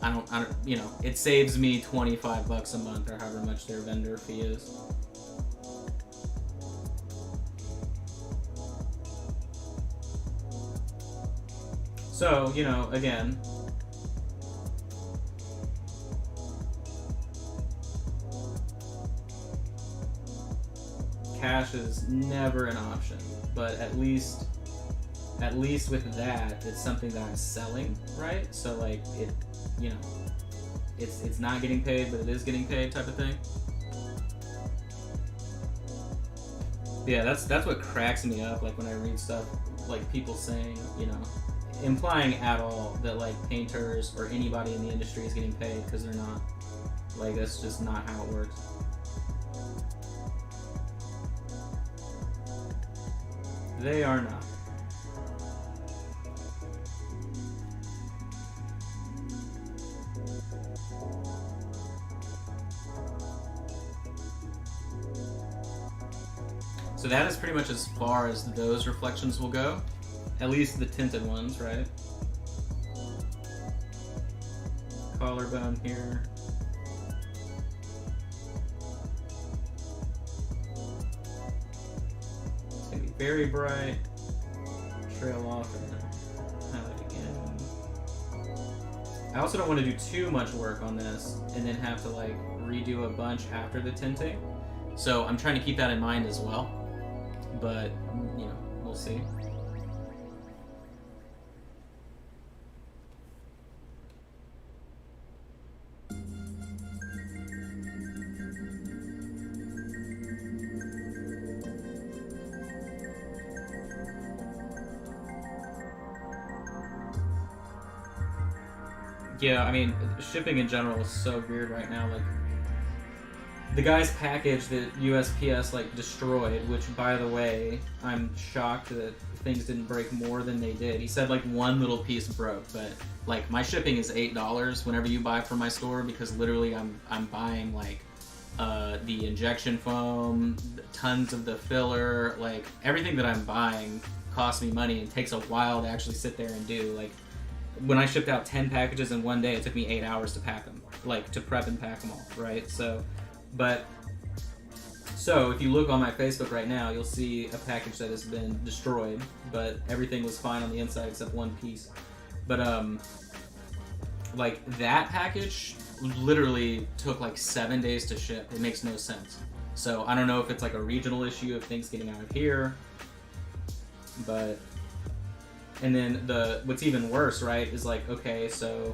I don't you know, it saves me $25 a month or however much their vendor fee is. So, you know, again, cash is never an option, but at least with that, it's something that I'm selling, right? So like it, you know, it's not getting paid, but it is getting paid type of thing. Yeah, that's what cracks me up, like when I read stuff like people saying, you know, implying at all that like painters or anybody in the industry is getting paid, because they're not. Like, that's just not how it works. They are not. So that is pretty much as far as those reflections will go. At least the tinted ones, right? Collarbone here. It's gonna be very bright. Trail off and then highlight again. I also don't want to do too much work on this and then have to like redo a bunch after the tinting. So I'm trying to keep that in mind as well. But, you know, we'll see. Yeah, I mean, shipping in general is so weird right now. Like, the guy's package that USPS like destroyed, which by the way, I'm shocked that things didn't break more than they did. He said like one little piece broke, but like my shipping is $8 whenever you buy from my store, because literally I'm buying like the injection foam, tons of the filler, like everything that I'm buying costs me money and takes a while to actually sit there and do. Like when I shipped out 10 packages in one day, it took me 8 hours to pack them, like to prep and pack them all, right? So if you look on my Facebook right now, you'll see a package that has been destroyed, but everything was fine on the inside except one piece. But like that package literally took like 7 days to ship. It makes no sense. So I don't know if it's like a regional issue of things getting out of here, but and then what's even worse, right, is like, okay, so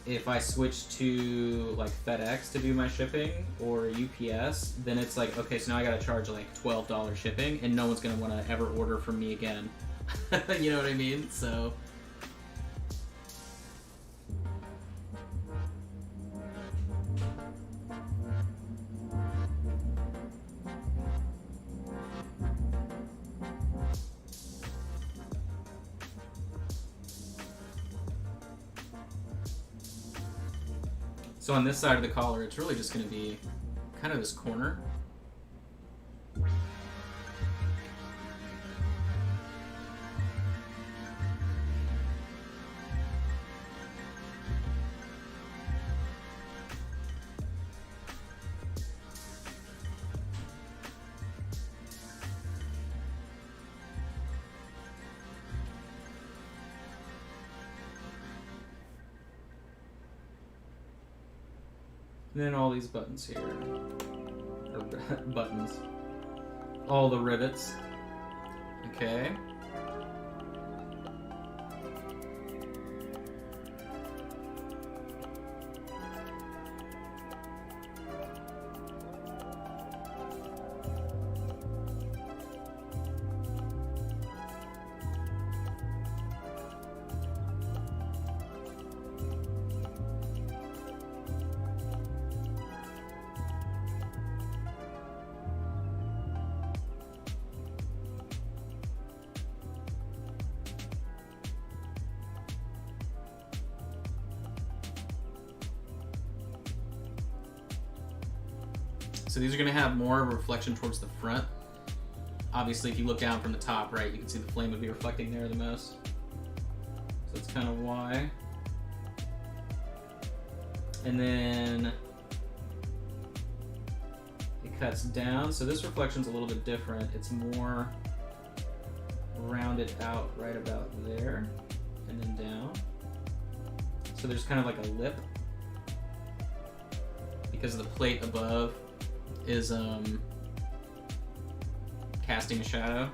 if I switch to like FedEx to do my shipping or UPS, then it's like, okay, so now I gotta charge like $12 shipping, and no one's gonna want to ever order from me again. You know what I mean? So So on this side of the collar, it's really just going to be kind of this corner. And then all these buttons here, or buttons, all the rivets, okay. So these are going to have more of a reflection towards the front. Obviously, if you look down from the top, right, you can see the flame would be reflecting there the most. So that's kind of why. And then it cuts down. So this reflection's a little bit different. It's more rounded out right about there and then down. So there's kind of like a lip because the plate above is casting a shadow.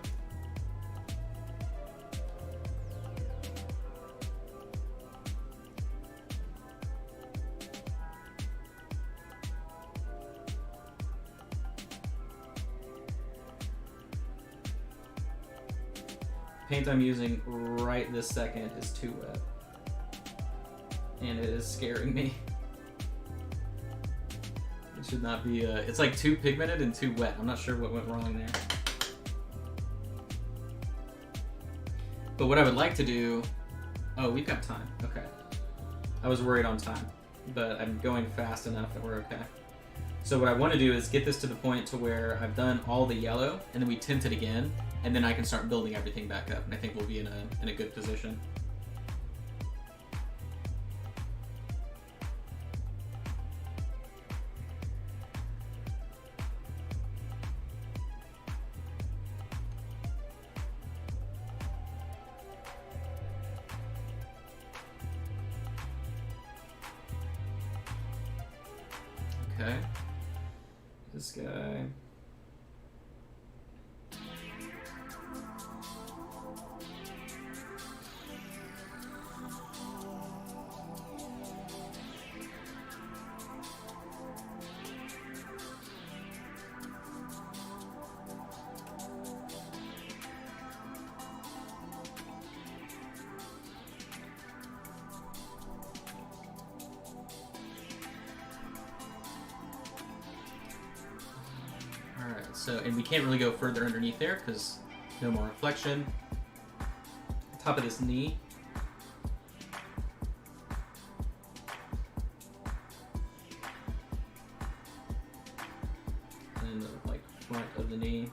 Paint I'm using right this second is too wet. And it is scaring me. It should not be, it's like too pigmented and too wet. I'm not sure what went wrong there. But what I would like to do, oh, we've got time, okay. I was worried on time, but I'm going fast enough that we're okay. So what I want to do is get this to the point to where I've done all the yellow, and then we tint it again, and then I can start building everything back up, and I think we'll be in a good position. Okay. This guy. So, and we can't really go further underneath there because no more reflection. Top of this knee. And the like front of the knee.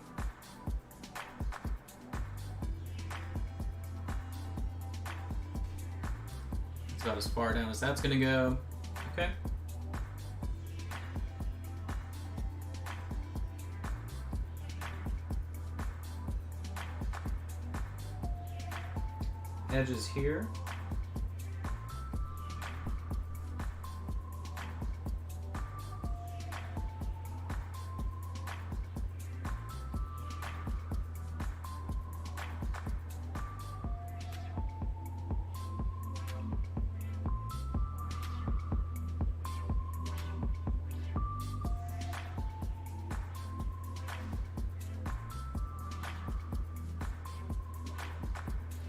It's about as far down as that's gonna go. Okay. Edges here.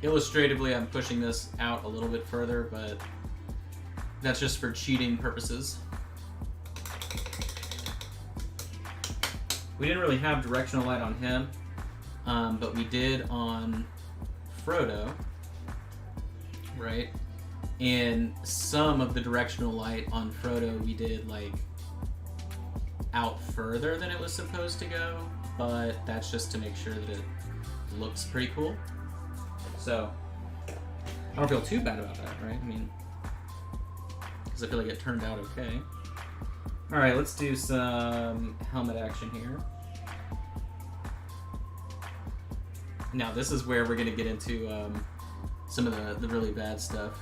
Illustratively, I'm pushing this out a little bit further, but that's just for cheating purposes. We didn't really have directional light on him, but we did on Frodo, right? And some of the directional light on Frodo we did like out further than it was supposed to go, but that's just to make sure that it looks pretty cool. So, I don't feel too bad about that, right? I mean, because I feel like it turned out okay. Alright, let's do some helmet action here. Now, this is where we're going to get into some of the really bad stuff.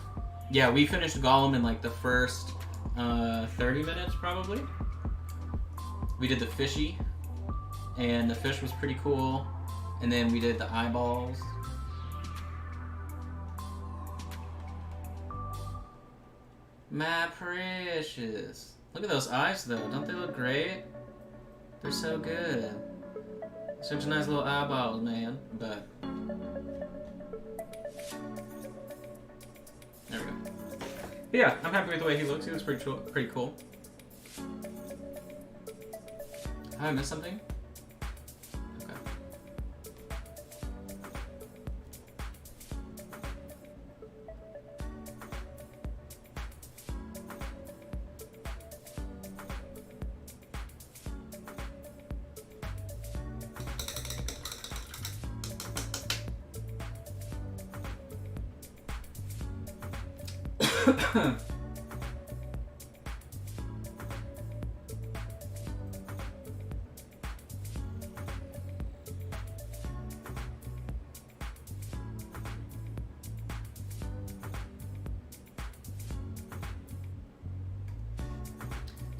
Yeah, we finished Gollum in like the first 30 minutes, probably. We did the fishy, and the fish was pretty cool. And then we did the eyeballs. My precious. Look at those eyes, though. Don't they look great? They're so good. Such nice little eyeballs, man. But there we go. But yeah, I'm happy with the way he looks. He looks pretty cool. Have I missed something? Okay. So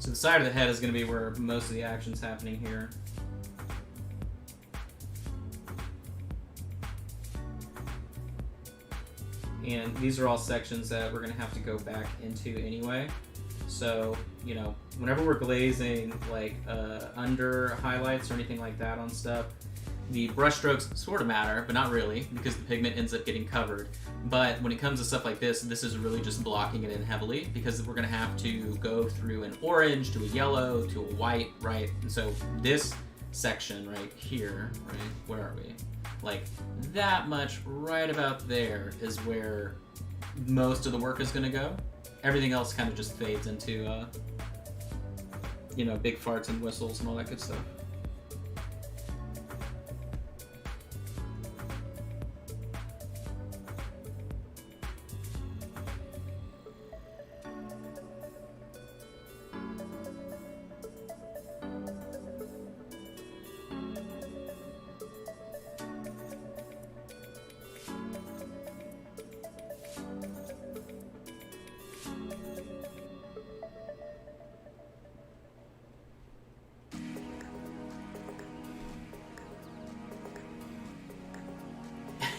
the side of the head is going to be where most of the action's happening here. And these are all sections that we're going to have to go back into anyway. So, you know, whenever we're glazing like under highlights or anything like that on stuff, the brush strokes sort of matter, but not really, because the pigment ends up getting covered. But when it comes to stuff like this is really just blocking it in heavily, because we're going to have to go through an orange to a yellow to a white, right? And so this section right here, right, where are we? Like that much right about there is where most of the work is going to go. Everything else kind of just fades into, you know, big farts and whistles and all that good stuff.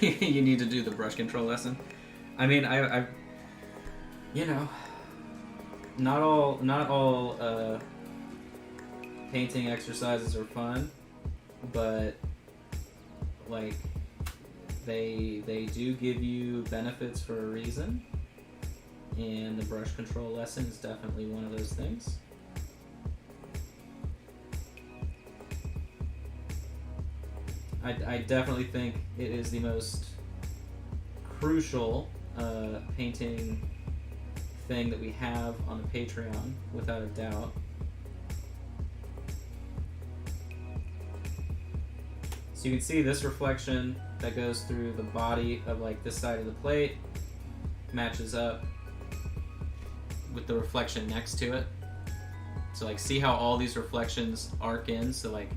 You need to do the brush control lesson. I mean, I you know, not all painting exercises are fun, but like they do give you benefits for a reason, and the brush control lesson is definitely one of those things. I definitely think it is the most crucial painting thing that we have on the Patreon, without a doubt. So you can see this reflection that goes through the body of like this side of the plate matches up with the reflection next to it. So like see how all these reflections arc in, so like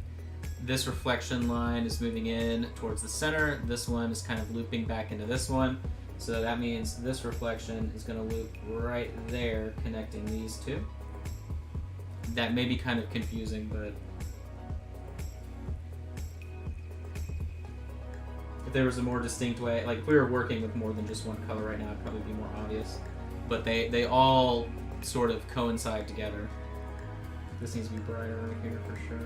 this reflection line is moving in towards the center, this one is kind of looping back into this one, so that means this reflection is going to loop right there connecting these two. That may be kind of confusing, but if there was a more distinct way, like if we were working with more than just one color right now, it'd probably be more obvious, but they all sort of coincide together. This needs to be brighter right here for sure.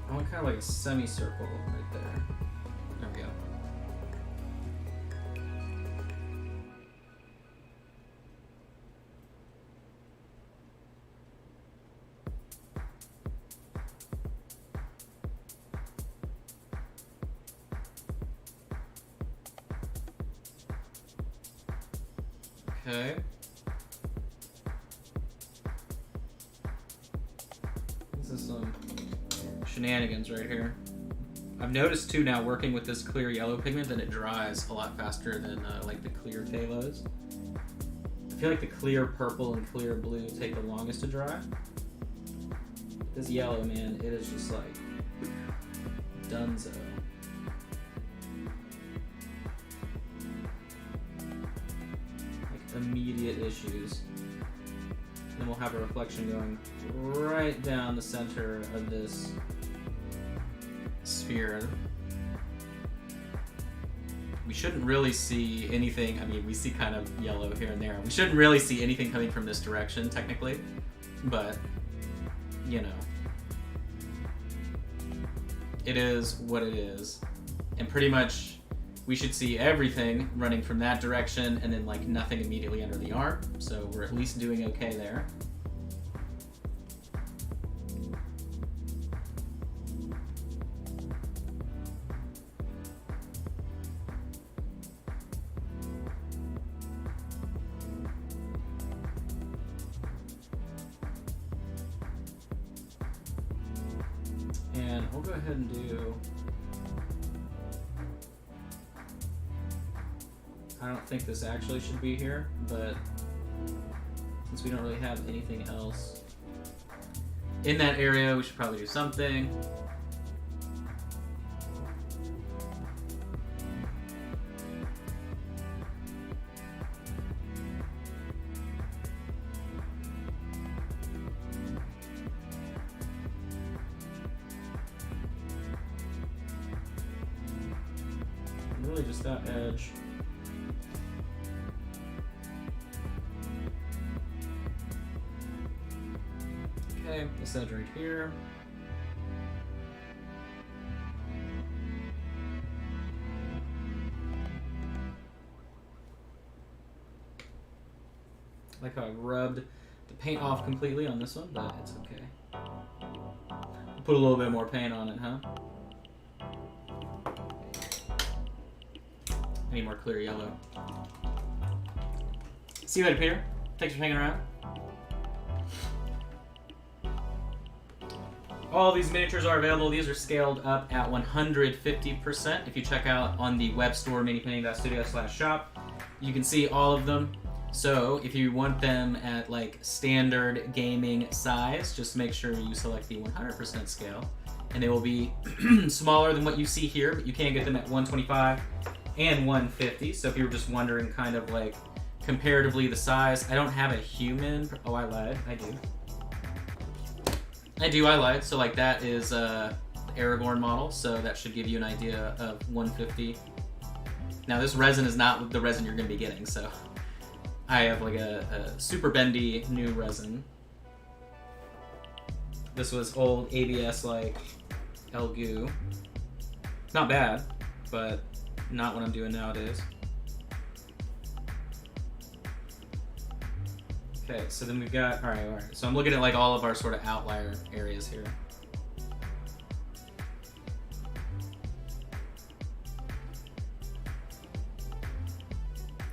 I want kind of like a semicircle right there. There we go. Okay. This is some shenanigans right here. I've noticed too now, working with this clear yellow pigment, that it dries a lot faster than like the clear phthalos. I feel like the clear purple and clear blue take the longest to dry. This yellow, man, it is just like dunzo. Like immediate issues. Then we'll have a reflection going right down the center of this sphere. We shouldn't really see anything. I mean, we see kind of yellow here and there. We shouldn't really see anything coming from this direction, technically, but you know, it is what it is. And pretty much we should see everything running from that direction and then like nothing immediately under the arm. So we're at least doing okay there. And we'll go ahead and do... I don't think this actually should be here, but since we don't really have anything else in that area, we should probably do something. Really just that edge. Okay, this edge right here. I like how I rubbed the paint off completely on this one, but it's okay. Put a little bit more paint on it, huh? I need more clear yellow. See you later, Peter. Thanks for hanging around. All these miniatures are available. These are scaled up at 150%. If you check out on the web store, minipainting.studio/shop, you can see all of them. So if you want them at like standard gaming size, just make sure you select the 100% scale. And they will be smaller than what you see here, but you can get them at 125 and 150. So if you were just wondering kind of like comparatively the size, I don't have a human. Oh, I lied. I lied. So like that is the Aragorn model, so that should give you an idea of 150. Now this resin is not the resin you're going to be getting, so I have like a super bendy new resin. This was old ABS like Elgoo. Not bad, but not what I'm doing nowadays. Okay, so then we've got, all right. So I'm looking at like all of our sort of outlier areas here.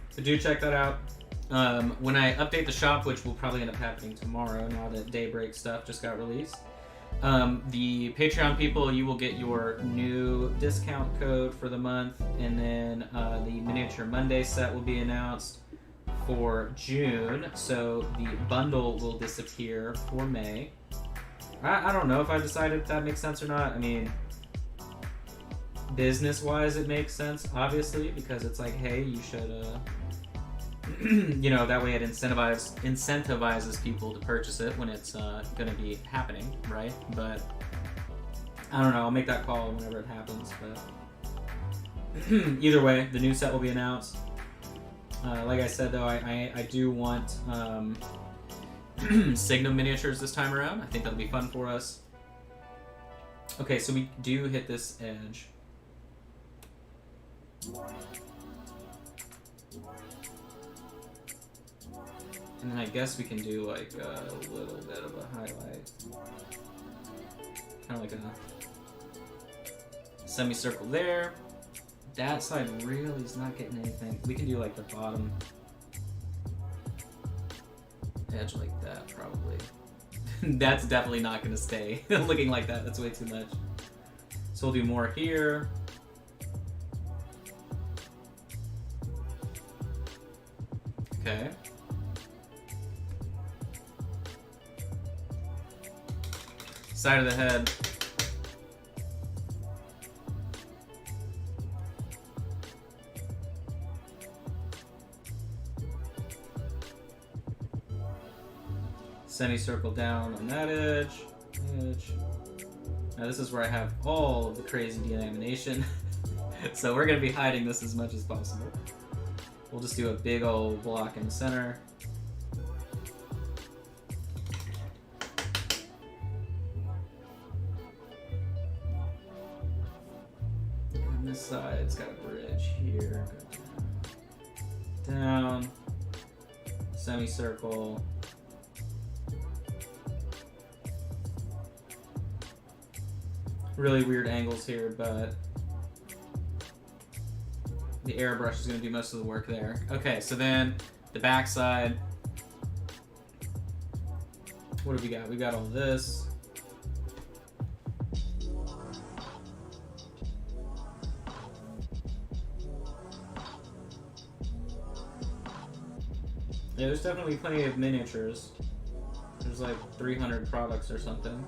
So do check that out. When I update the shop, which will probably end up happening tomorrow now that Daybreak stuff just got released, the Patreon people, you will get your new discount code for the month, and then the Miniature Monday set will be announced for June, so the bundle will disappear for May. I don't know if I decided if that makes sense or not. I mean, business-wise it makes sense, obviously, because it's like, hey, you should, you know, that way it incentivizes people to purchase it when it's going to be happening, right? But I don't know, I'll make that call whenever it happens, but either way, the new set will be announced. Like I said, though, I do want Signum miniatures this time around. I think that'll be fun for us. Okay, so we do hit this edge. And then I guess we can do like a little bit of a highlight. Kind of like a semicircle there. That side really is not getting anything. We can do like the bottom edge like that, probably. That's definitely not going to stay looking like that. That's way too much. So we'll do more here. Okay. Side of the head. Semicircle down on that edge. Now this is where I have all of the crazy delamination. So we're going to be hiding this as much as possible. We'll just do a big old block in the center. And this side's got a bridge here. semicircle. Really weird angles here, but the airbrush is going to do most of the work there. Okay, so then the back side. What have we got? We got all this. Yeah, there's definitely plenty of miniatures. There's like 300 products or something.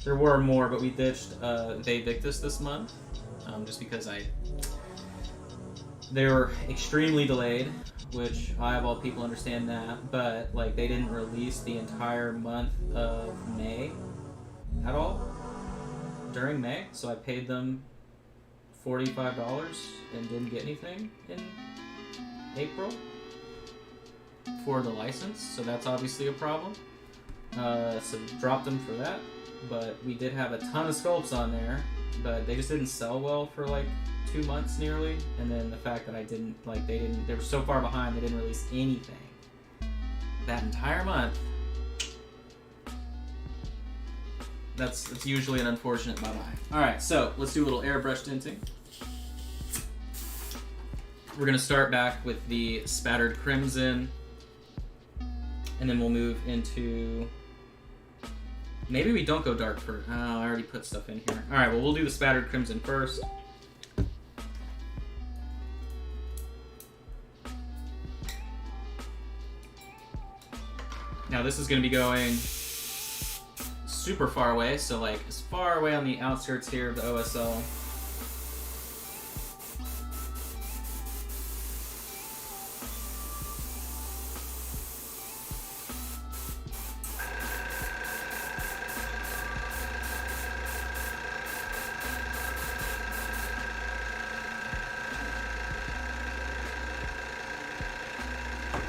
There were more, but we ditched They Victus this month, just because they were extremely delayed, which I of all people understand that, but like they didn't release the entire month of May at all during May, so I paid them $45 and didn't get anything in April for the license, so that's obviously a problem. So dropped them for that, but we did have a ton of sculpts on there, but they just didn't sell well for like 2 months nearly, and then the fact that they were so far behind, they didn't release anything that entire month. That's usually an unfortunate bye-bye. Alright, so let's do a little airbrush tinting. We're going to start back with the Spattered Crimson, and then we'll move into... Maybe we don't go dark first. Oh, I already put stuff in here. Alright, well, we'll do the Spattered Crimson first. Now, this is going to be going super far away, so like as far away on the outskirts here of the OSL.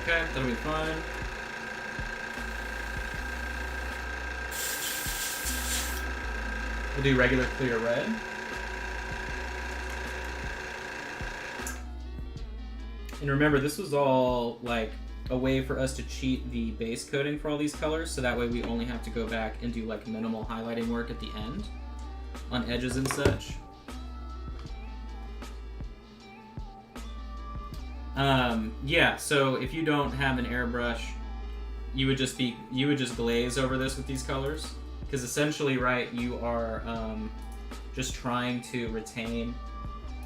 Okay, that'll be fine. We'll do regular clear red. And remember, this was all like a way for us to cheat the base coating for all these colors, so that way we only have to go back and do like minimal highlighting work at the end on edges and such. Yeah, so if you don't have an airbrush, you would just glaze over this with these colors, because essentially, right, you are just trying to retain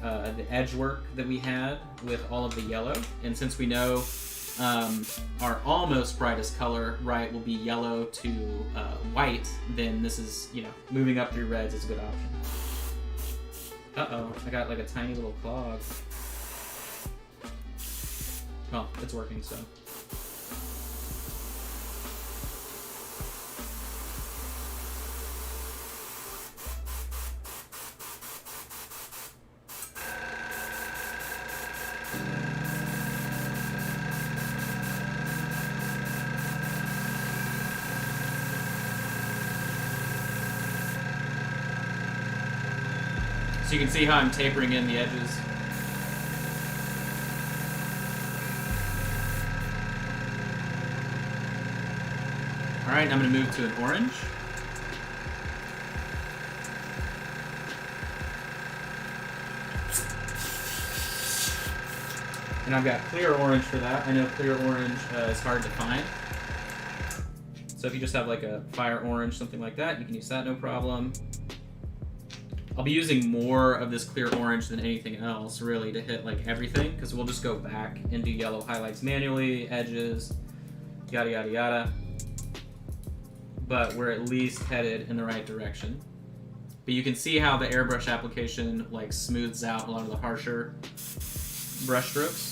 the edge work that we had with all of the yellow, and since we know our almost brightest color, right, will be yellow to white, then this is, you know, moving up through reds is a good option. Uh-oh, I got like a tiny little clog. Well, it's working, so. So you can see how I'm tapering in the edges. Alright, I'm going to move to an orange. And I've got clear orange for that. I know clear orange is hard to find. So if you just have like a fire orange, something like that, you can use that, no problem. I'll be using more of this clear orange than anything else, really, to hit like everything, because we'll just go back and do yellow highlights manually, edges, yada yada yada. But we're at least headed in the right direction. But you can see how the airbrush application like smooths out a lot of the harsher brush strokes.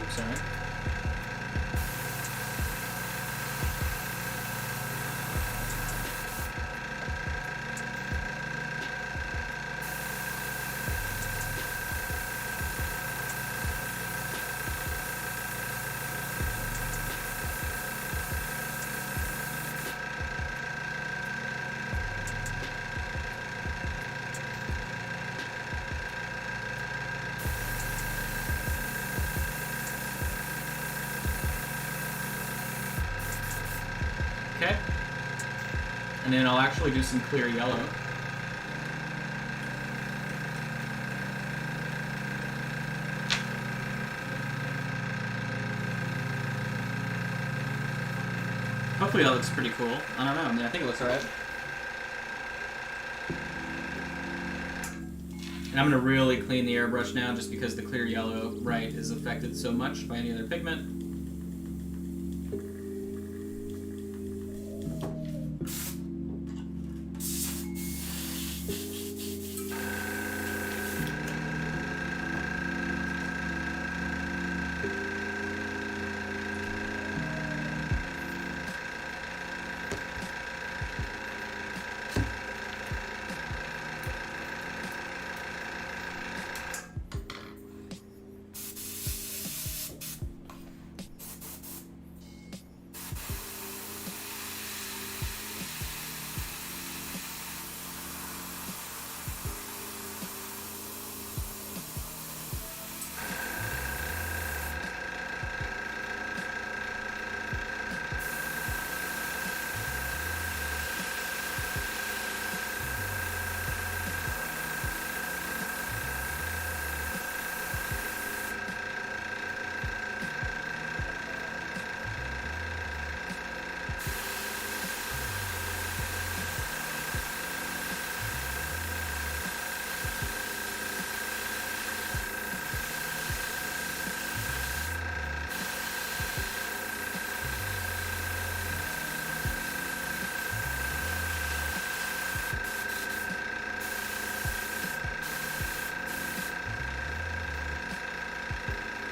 Sorry. Okay. And then I'll actually do some clear yellow. Hopefully that looks pretty cool. I don't know. I mean, I think it looks alright. And I'm going to really clean the airbrush now just because the clear yellow, right, is affected so much by any other pigment.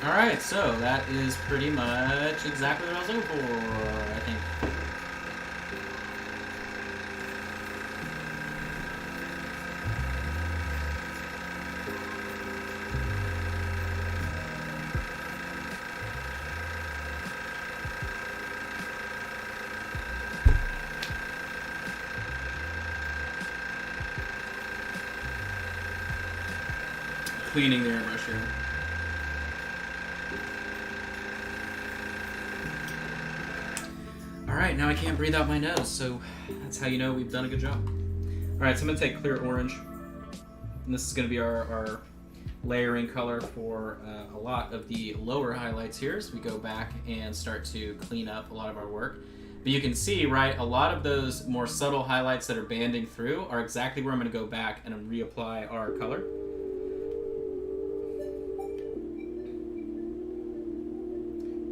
Alright, so that is pretty much exactly what I was looking for, I think. Cleaning the airbrush here. Alright, now I can't breathe out my nose, so that's how you know we've done a good job. Alright, so I'm going to take clear orange. And this is going to be our layering color for a lot of the lower highlights here as we go back and start to clean up a lot of our work. But you can see, right, a lot of those more subtle highlights that are banding through are exactly where I'm going to go back and reapply our color.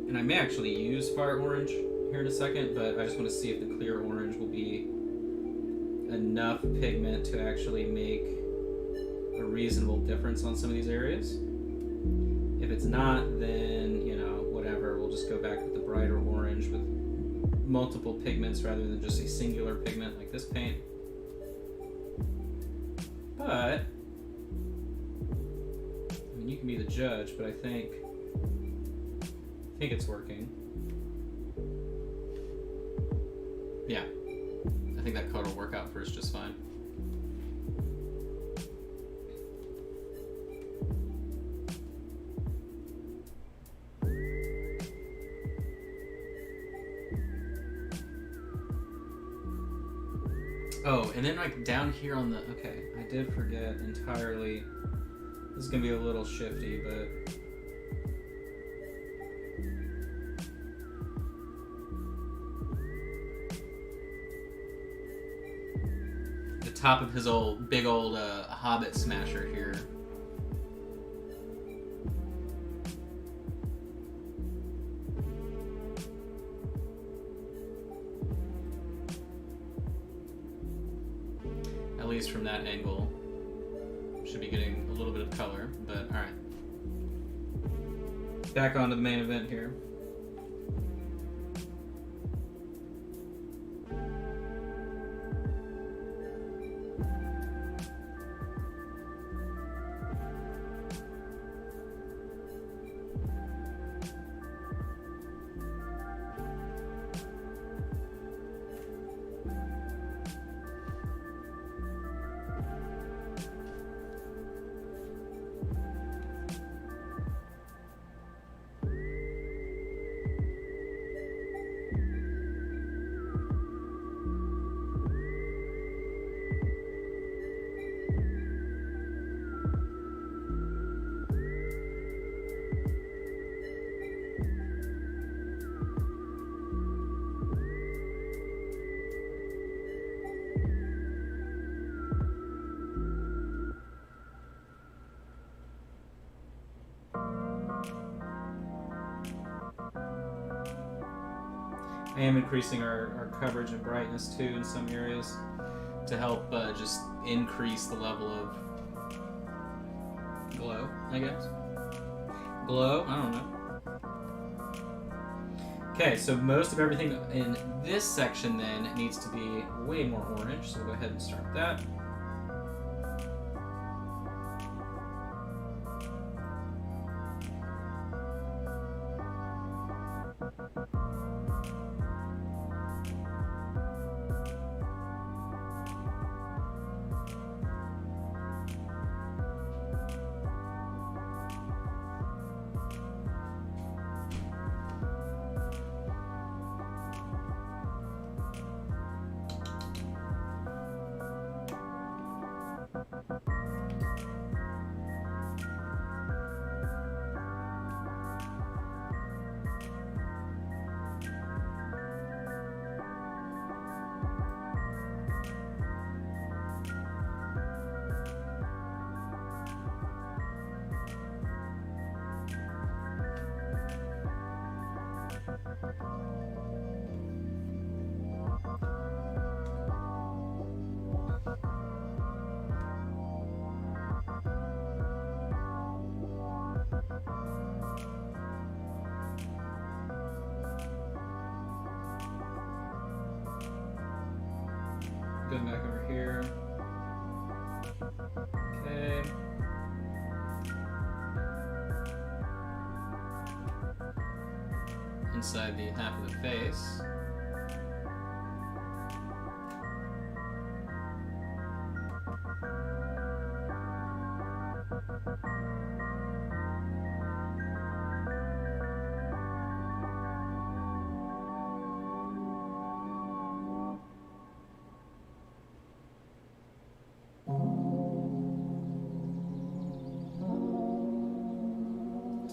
And I may actually use fire orange here in a second, but I just want to see if the clear orange will be enough pigment to actually make a reasonable difference on some of these areas. If it's not, then, you know, whatever, we'll just go back with the brighter orange with multiple pigments rather than just a singular pigment like this paint. But, I mean, you can be the judge, but I think it's working. Yeah, I think that color will work out for us just fine. Oh, and then like down here on the, okay, I did forget entirely. This is gonna be a little shifty, but top of his big old Hobbit smasher here. At least from that angle, should be getting a little bit of color, but all right. Back onto the main event here. I am increasing our coverage and brightness too in some areas to help just increase the level of glow, I guess. Glow? I don't know. Okay, so most of everything in this section then needs to be way more orange, so we'll go ahead and start that. Going back over here. Okay. Inside the half of the face.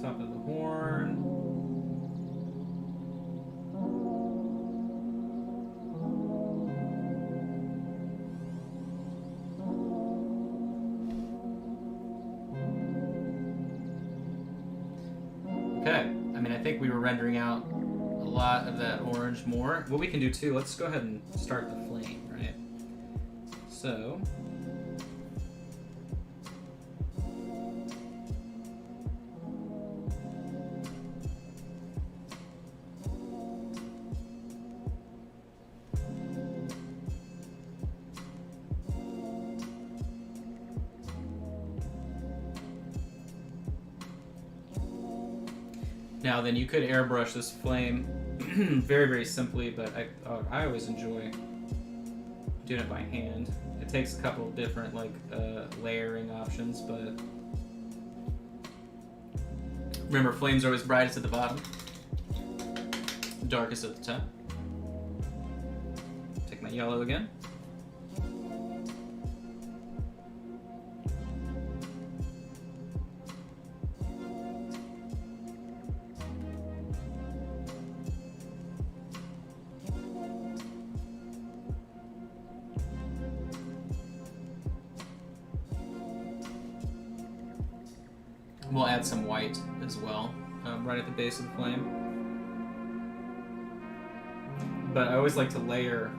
Top of the horn. Okay, I mean, I think we were rendering out a lot of that orange more. What we can do too, let's go ahead and start the flame, right? So, now then you could airbrush this flame very, very simply, but I always enjoy doing it by hand. It takes a couple of different layering options, but remember, flames are always brightest at the bottom, darkest at the top. Take my yellow again. We'll add some white as well, right at the base of the flame. But I always like to layer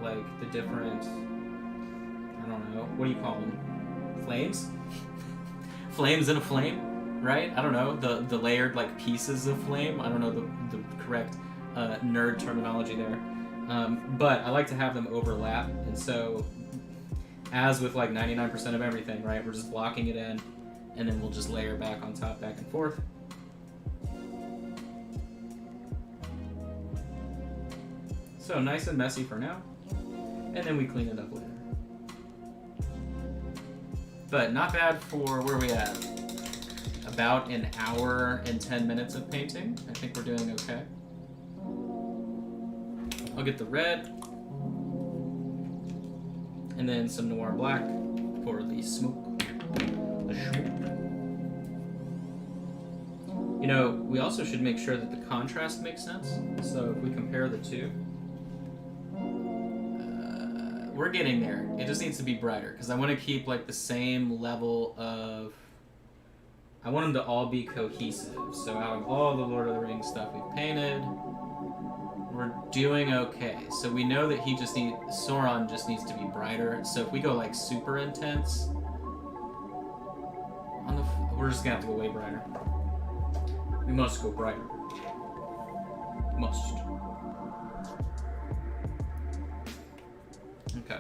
like the different, I don't know, what do you call them? Flames? Flames in a flame, right? I don't know, the layered like pieces of flame. I don't know the correct nerd terminology there. But I like to have them overlap, and so as with like 99% of everything, right, we're just blocking it in, and then we'll just layer back on top, back and forth. So nice and messy for now, and then we clean it up later. But not bad for where we at. About an hour and 10 minutes of painting. I think we're doing okay. I'll get the red, and then some noir black for the smoke. You know, we also should make sure that the contrast makes sense. So if we compare the two, we're getting there. It just needs to be brighter because I want to keep like the same level of. I want them to all be cohesive. So out of all the Lord of the Rings stuff we've painted, we're we're doing okay. So we know that Sauron just needs to be brighter. So if we go like super intense, we're just gonna have to go way brighter. We must go brighter. Must. Okay.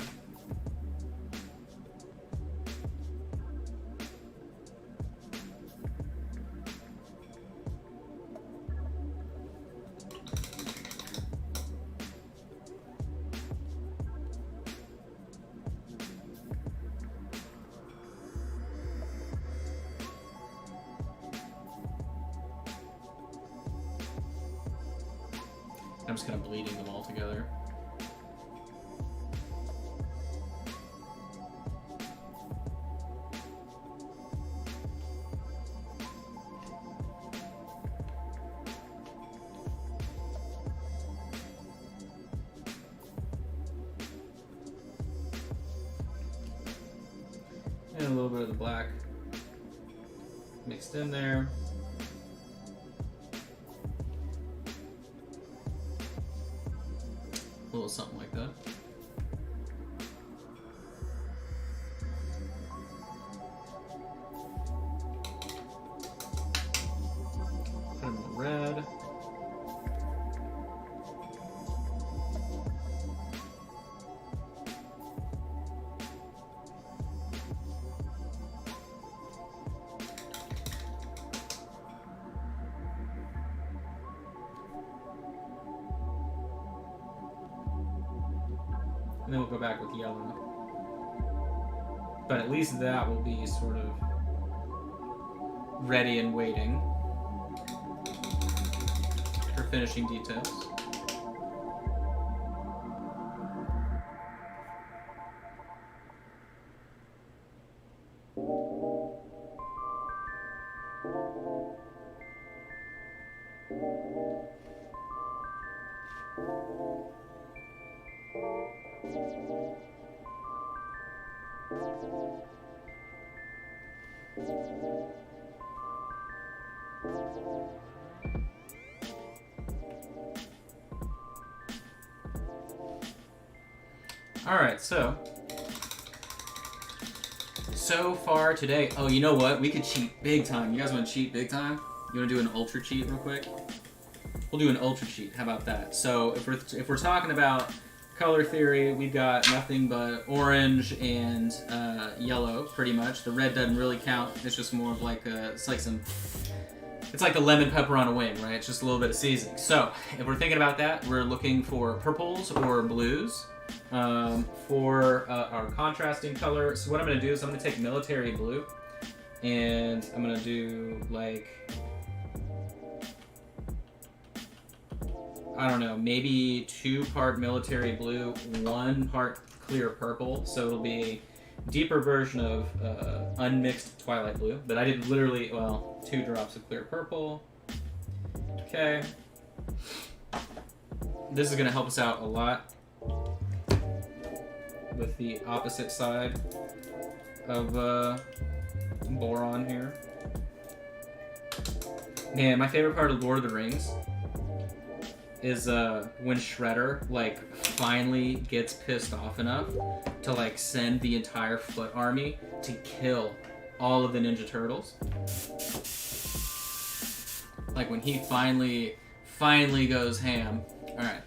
I'm just kind of bleeding them all together. And a little bit of the black mixed in there. A little something like that. Put in the red. And then we'll go back with yellow. But at least that will be sort of ready and waiting for finishing details. Alright, so far today, oh, you know what? We could cheat big time. You guys want to cheat big time? You want to do an ultra cheat real quick? We'll do an ultra cheat. How about that? So if we're talking about color theory, we've got nothing but orange and yellow, pretty much. The red doesn't really count. It's just more of like it's like the lemon pepper on a wing, right? It's just a little bit of seasoning. So if we're thinking about that, we're looking for purples or blues for our contrasting color. So what I'm going to do is I'm going to take military blue, and I'm going to do like, I don't know, maybe 2-part military blue, 1 part clear purple. So it'll be a deeper version of unmixed twilight blue. But I did literally, well, 2 drops of clear purple. Okay. This is going to help us out a lot with the opposite side of boron here. Man, my favorite part of Lord of the Rings is when Shredder like finally gets pissed off enough to like send the entire foot army to kill all of the Ninja Turtles. Like when he finally goes ham. All right.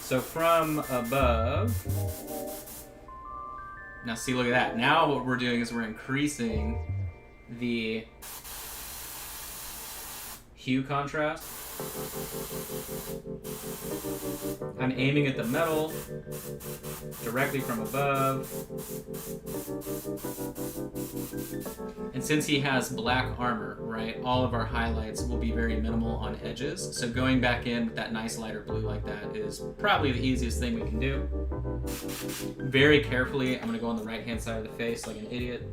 So from above, now see, look at that. Now what we're doing is we're increasing the hue contrast. I'm aiming at the metal directly from above. And since he has black armor, right, all of our highlights will be very minimal on edges. So going back in with that nice lighter blue like that is probably the easiest thing we can do. Very carefully, I'm going to go on the right-hand side of the face like an idiot.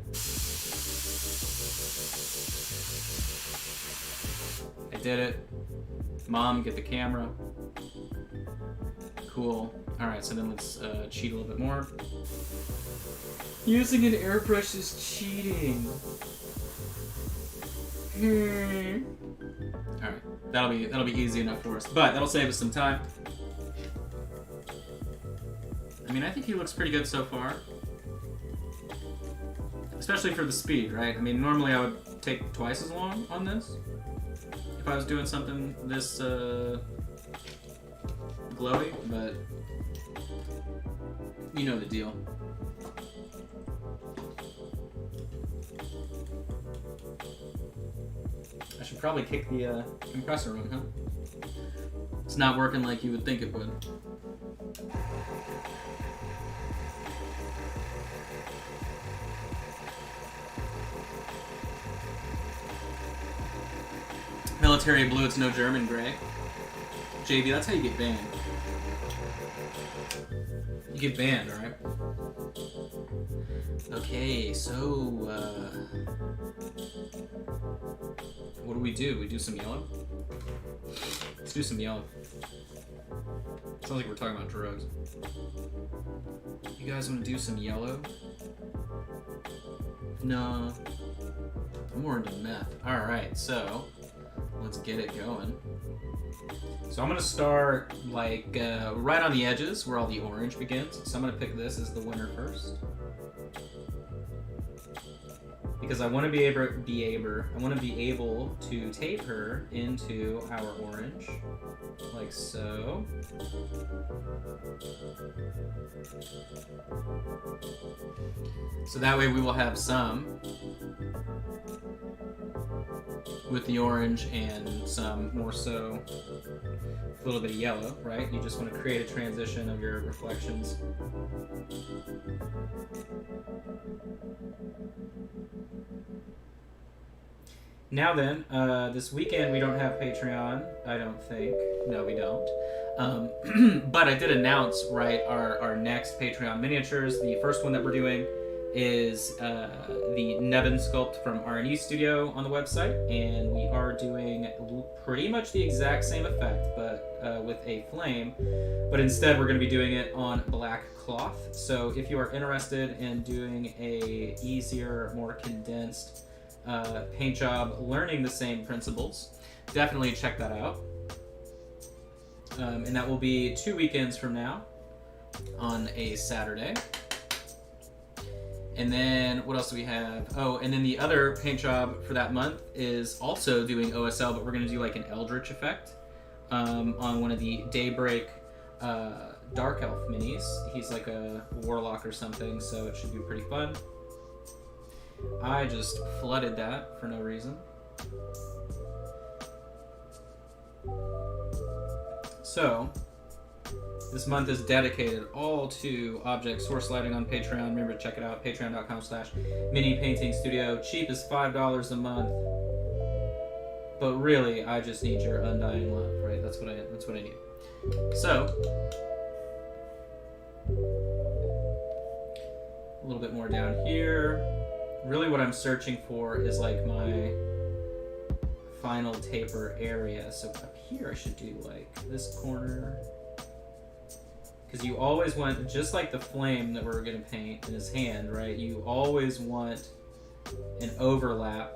I did it. Mom, get the camera. Cool. Alright, so then let's cheat a little bit more. Using an airbrush is cheating. All right, that'll be easy enough for us, but that'll save us some time. I mean, I think he looks pretty good so far, especially for the speed, right? I mean, normally I would take twice as long on this if I was doing something this glowy, but you know the deal. I should probably kick the compressor on, huh? It's not working like you would think it would. Military blue, it's no German gray. JB, that's how you get banned. You get banned, alright? Okay, so, what do? We do some yellow? Let's do some yellow. Sounds like we're talking about drugs. You guys want to do some yellow? No. I'm more into meth. Alright, so let's get it going. So I'm going to start like right on the edges where all the orange begins. So I'm going to pick this as the winner first. Because I want to be able to tape her into our orange, like so. So that way we will have some with the orange and some more so a little bit of yellow, right? You just want to create a transition of your reflections. Now then, this weekend we don't have Patreon, I don't think. No, we don't. But I did announce, right, our next Patreon miniatures. The first one that we're doing is the Nevin sculpt from R&E Studio on the website, and we are doing pretty much the exact same effect, but with a flame. But instead, we're going to be doing it on black cloth. So if you are interested in doing a easier, more condensed paint job, learning the same principles, definitely check that out. And that will be 2 weekends from now on a Saturday. And then what else do we have? Oh, and then the other paint job for that month is also doing OSL, but we're going to do like an Eldritch effect on one of the Daybreak Dark Elf minis. He's like a warlock or something, so it should be pretty fun. I just flooded that for no reason. So, this month is dedicated all to object source lighting on Patreon. Remember to check it out, patreon.com/mini painting studio. Cheap is $5 a month. But really, I just need your undying love, right? That's what I need. So, a little bit more down here. Really what I'm searching for is like my final taper area. So up here I should do like this corner. Because you always want, just like the flame that we're going to paint in his hand, right? You always want an overlap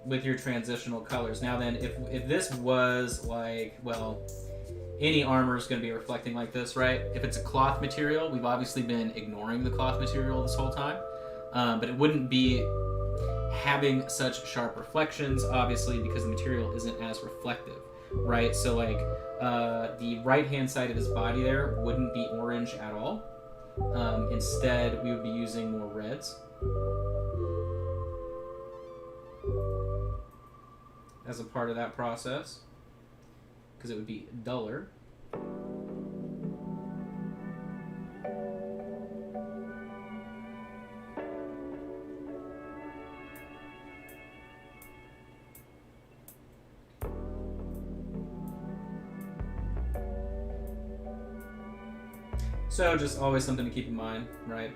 with your transitional colors. Now then, if this was like, well, any armor is going to be reflecting like this, right? If it's a cloth material, we've obviously been ignoring the cloth material this whole time, but it wouldn't be having such sharp reflections, obviously, because the material isn't as reflective, right? So like the right-hand side of his body there wouldn't be orange at all. Instead, we would be using more reds as a part of that process, because it would be duller. So just always something to keep in mind, right?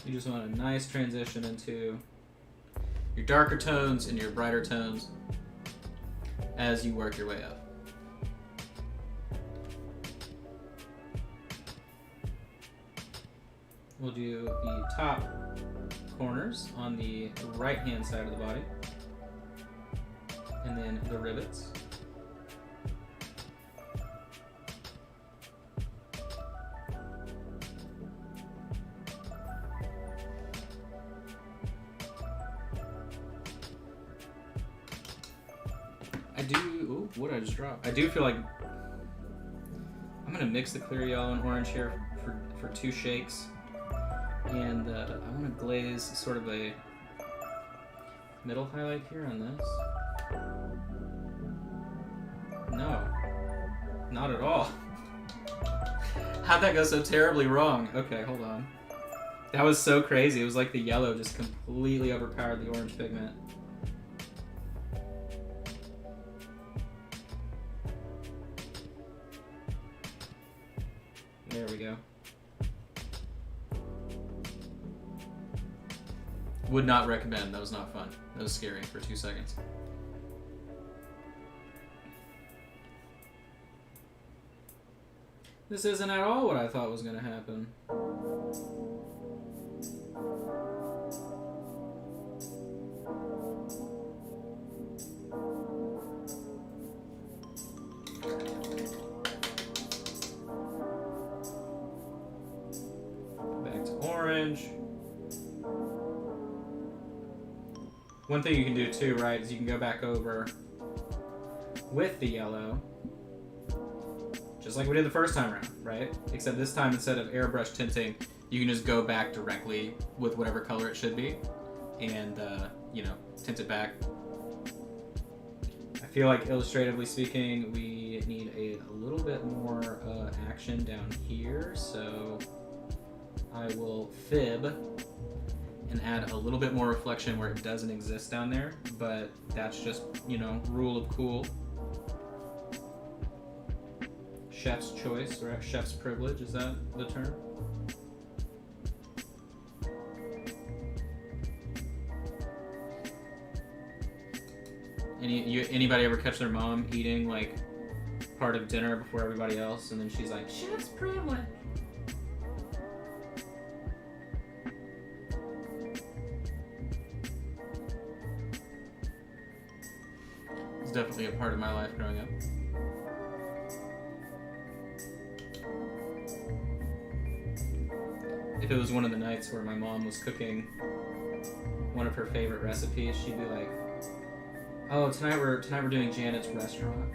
You just want a nice transition into your darker tones and your brighter tones. as you work your way up. We'll do the top corners on the right-hand side of the body, and then the rivets. What did I just drop? I do feel like I'm gonna mix the clear yellow and orange here for 2 shakes, and I want to glaze sort of a middle highlight here on this. No, not at all. How'd that go so terribly wrong? Okay, hold on. That was so crazy. It was like the yellow just completely overpowered the orange pigment. There we go. Would not recommend. That was not fun. That was scary for 2 seconds. This isn't at all what I thought was going to happen. One thing you can do too, right, is you can go back over with the yellow, just like we did the first time around, right? Except this time, instead of airbrush tinting, you can just go back directly with whatever color it should be, and you know, tint it back. I feel like, illustratively speaking, we need a little bit more action down here, so I will fib and add a little bit more reflection where it doesn't exist down there, but that's just, you know, rule of cool. Chef's choice, or chef's privilege, is that the term? Anybody ever catch their mom eating like part of dinner before everybody else, and then she's like, chef's privilege? It's definitely a part of my life growing up. If it was one of the nights where my mom was cooking one of her favorite recipes, she'd be like, "Oh, tonight we're doing Janet's restaurant,"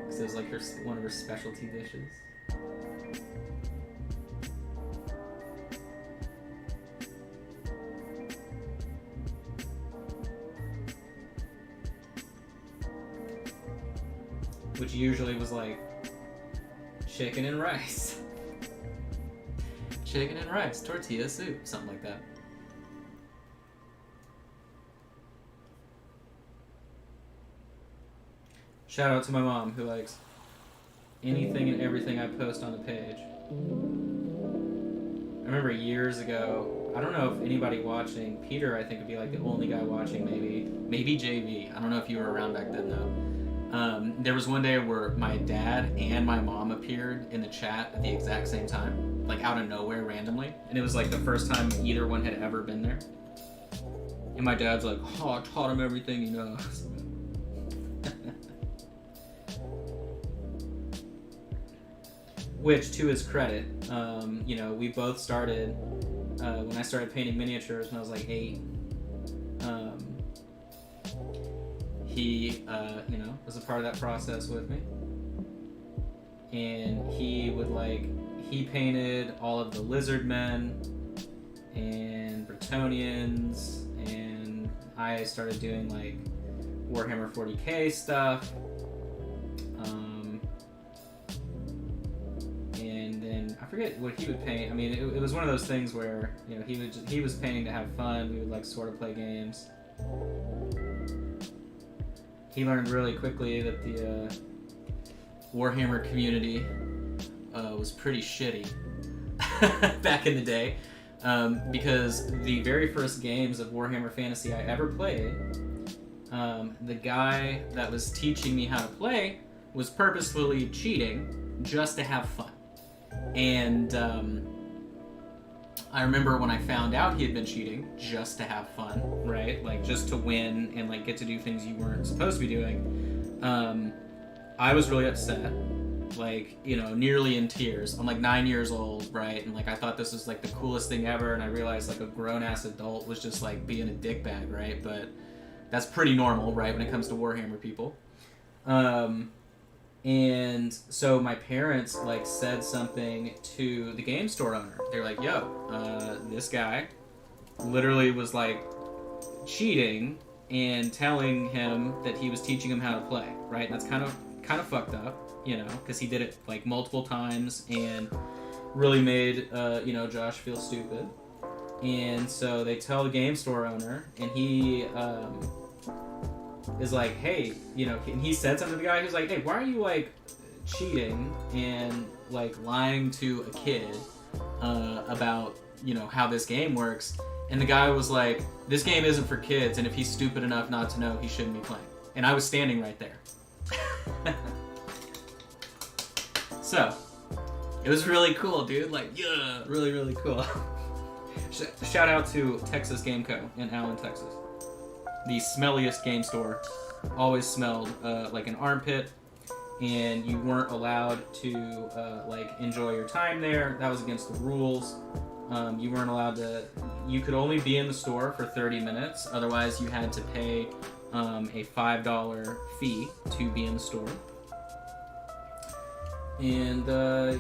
because it was like one of her specialty dishes. Which usually was like chicken and rice. Chicken and rice, tortilla soup, something like that. Shout out to my mom, who likes anything and everything I post on the page. I remember years ago, I don't know if anybody watching, Peter I think would be like the only guy watching, maybe JV. I don't know if you were around back then though. There was one day where my dad and my mom appeared in the chat at the exact same time, like out of nowhere randomly, and it was like the first time either one had ever been there. And my dad's like, "Oh, I taught him everything he knows." Which, to his credit, you know, we both started when I started painting miniatures when I was like 8. He, you know, was a part of that process with me, and he painted all of the lizard men and Bretonians, and I started doing like Warhammer 40k stuff, and then I forget what he would paint. I mean, it was one of those things where, you know, he was painting to have fun. We would like sort of play games. He learned really quickly that the Warhammer community was pretty shitty back in the day, because the very first games of Warhammer Fantasy I ever played the guy that was teaching me how to play was purposefully cheating just to have fun. And I remember when I found out he had been cheating just to have fun, right? Like, just to win and, like, get to do things you weren't supposed to be doing. I was really upset. Like, you know, nearly in tears. I'm like 9 years old, right? And like I thought this was like the coolest thing ever, and I realized like a grown-ass adult was just like being a dickbag, right? But that's pretty normal, right, when it comes to Warhammer people. And so my parents like said something to the game store owner. They're like, yo, this guy literally was like cheating and telling him that he was teaching him how to play, right? And that's kind of fucked up, you know, because he did it like multiple times and really made you know, Josh feel stupid. And so they tell the game store owner, and he is like, hey, you know, and he said something to the guy who's like, hey, why are you like cheating and like lying to a kid about, you know, how this game works? And the guy was like, this game isn't for kids, and if he's stupid enough not to know, he shouldn't be playing. And I was standing right there. So, it was really cool, dude. Like, yeah, really, really cool. Shout out to Texas Game Co. in Allen, Texas. The smelliest game store. Always smelled like an armpit, and you weren't allowed to like enjoy your time there. That was against the rules. You weren't allowed to. You could only be in the store for 30 minutes. Otherwise, you had to pay a $5 fee to be in the store. And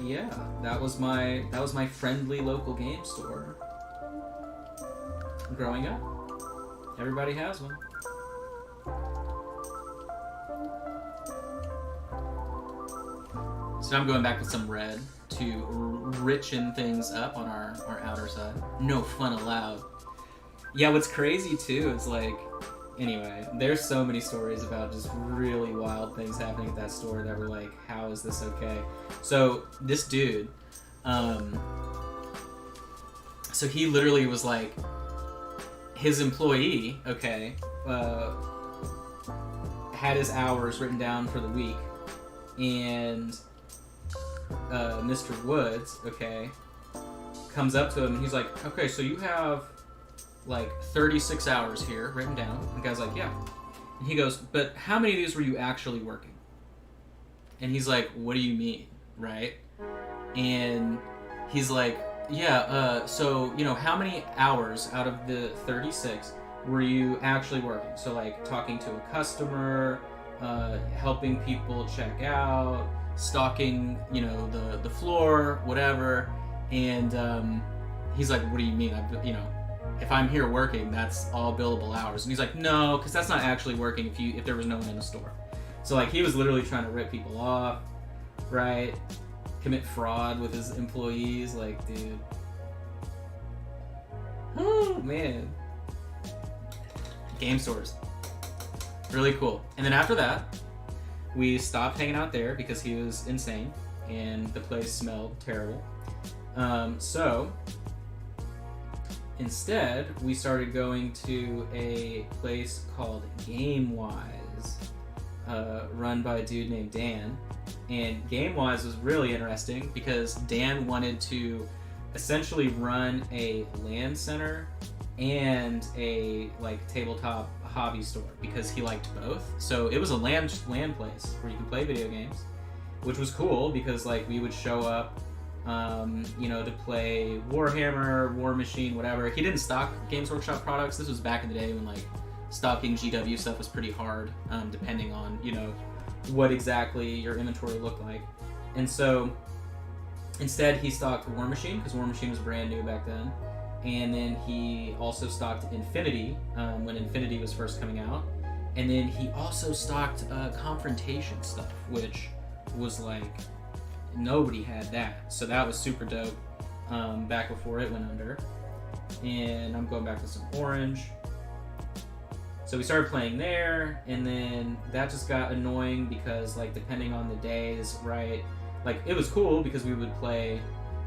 yeah, that was my friendly local game store. Growing up, everybody has one. So now I'm going back with some red to richen things up on our outer side. No fun allowed. Yeah, what's crazy too is like, anyway, there's so many stories about just really wild things happening at that store that were like, how is this okay? So this dude, so he literally was like, his employee, okay, had his hours written down for the week, and Mr. Woods, okay, comes up to him and he's like, okay, so you have like 36 hours here written down. And the guy's like, yeah. And he goes, but how many of these were you actually working? And he's like, what do you mean, right? And he's like, yeah, so, you know, how many hours out of the 36 were you actually working? So, like, talking to a customer, helping people check out, stocking, you know, the floor, whatever. And he's like, what do you mean? You know, if I'm here working, that's all billable hours. And he's like, no, because that's not actually working if there was no one in the store. So, like, he was literally trying to rip people off, right? Commit fraud with his employees, like, dude. Oh, man. Game stores. Really cool. And then after that, we stopped hanging out there because he was insane and the place smelled terrible. So, instead, we started going to a place called GameWise, run by a dude named Dan. And GameWise was really interesting because Dan wanted to essentially run a LAN center and a like tabletop hobby store because he liked both. So it was a LAN place where you could play video games, which was cool because like we would show up, you know, to play Warhammer, War Machine, whatever. He didn't stock Games Workshop products. This was back in the day when like stocking GW stuff was pretty hard, depending on, you know, what exactly your inventory looked like. And so instead he stocked War Machine because War Machine was brand new back then. And then he also stocked Infinity when Infinity was first coming out. And then he also stocked Confrontation stuff, which was like, nobody had that. So that was super dope back before it went under. And I'm going back with some orange. So we started playing there, and then that just got annoying because, like, depending on the days, right? Like, it was cool because we would play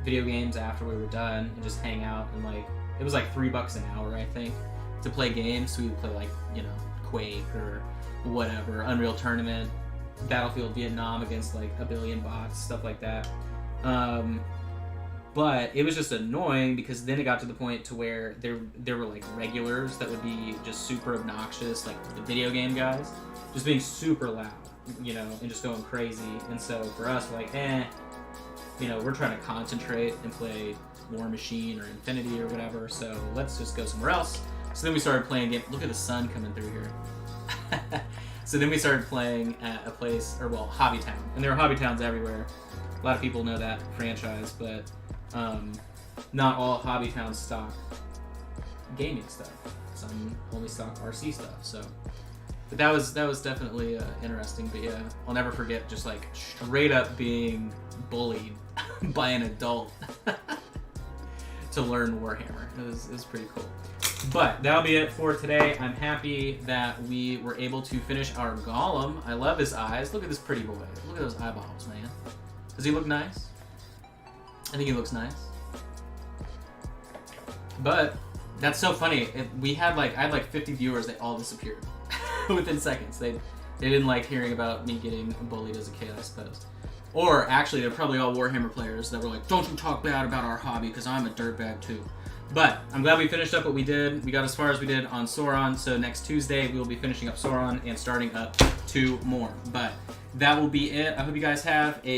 video games after we were done and just hang out, and, like, it was like $3 an hour, I think, to play games. So we would play, like, you know, Quake or whatever, Unreal Tournament, Battlefield Vietnam against like a billion bots, stuff like that. But it was just annoying because then it got to the point to where there were like regulars that would be just super obnoxious, like the video game guys, just being super loud, you know, and just going crazy. And so for us, we're like, you know, we're trying to concentrate and play War Machine or Infinity or whatever, so let's just go somewhere else. So then we started playing game. Look at the sun coming through here. So then we started playing at a place, or well, Hobby Town. And there are Hobby Towns everywhere. A lot of people know that franchise, but not all Hobby Towns stock gaming stuff. Some only stock RC stuff. So, but that was definitely interesting. But yeah, I'll never forget just like straight up being bullied by an adult to learn Warhammer. It was pretty cool. But that'll be it for today. I'm happy that we were able to finish our Gollum. I love his eyes. Look at this pretty boy. Look at those eyeballs, man. Does he look nice? I think he looks nice. But that's so funny. I had like 50 viewers. They all disappeared within seconds. They didn't like hearing about me getting bullied as a kid, I suppose. Or actually, they're probably all Warhammer players that were like, "Don't you talk bad about our hobby, because I'm a dirtbag too." But I'm glad we finished up what we did. We got as far as we did on Sauron, so next Tuesday we will be finishing up Sauron and starting up 2 more. But that will be it. I hope you guys have a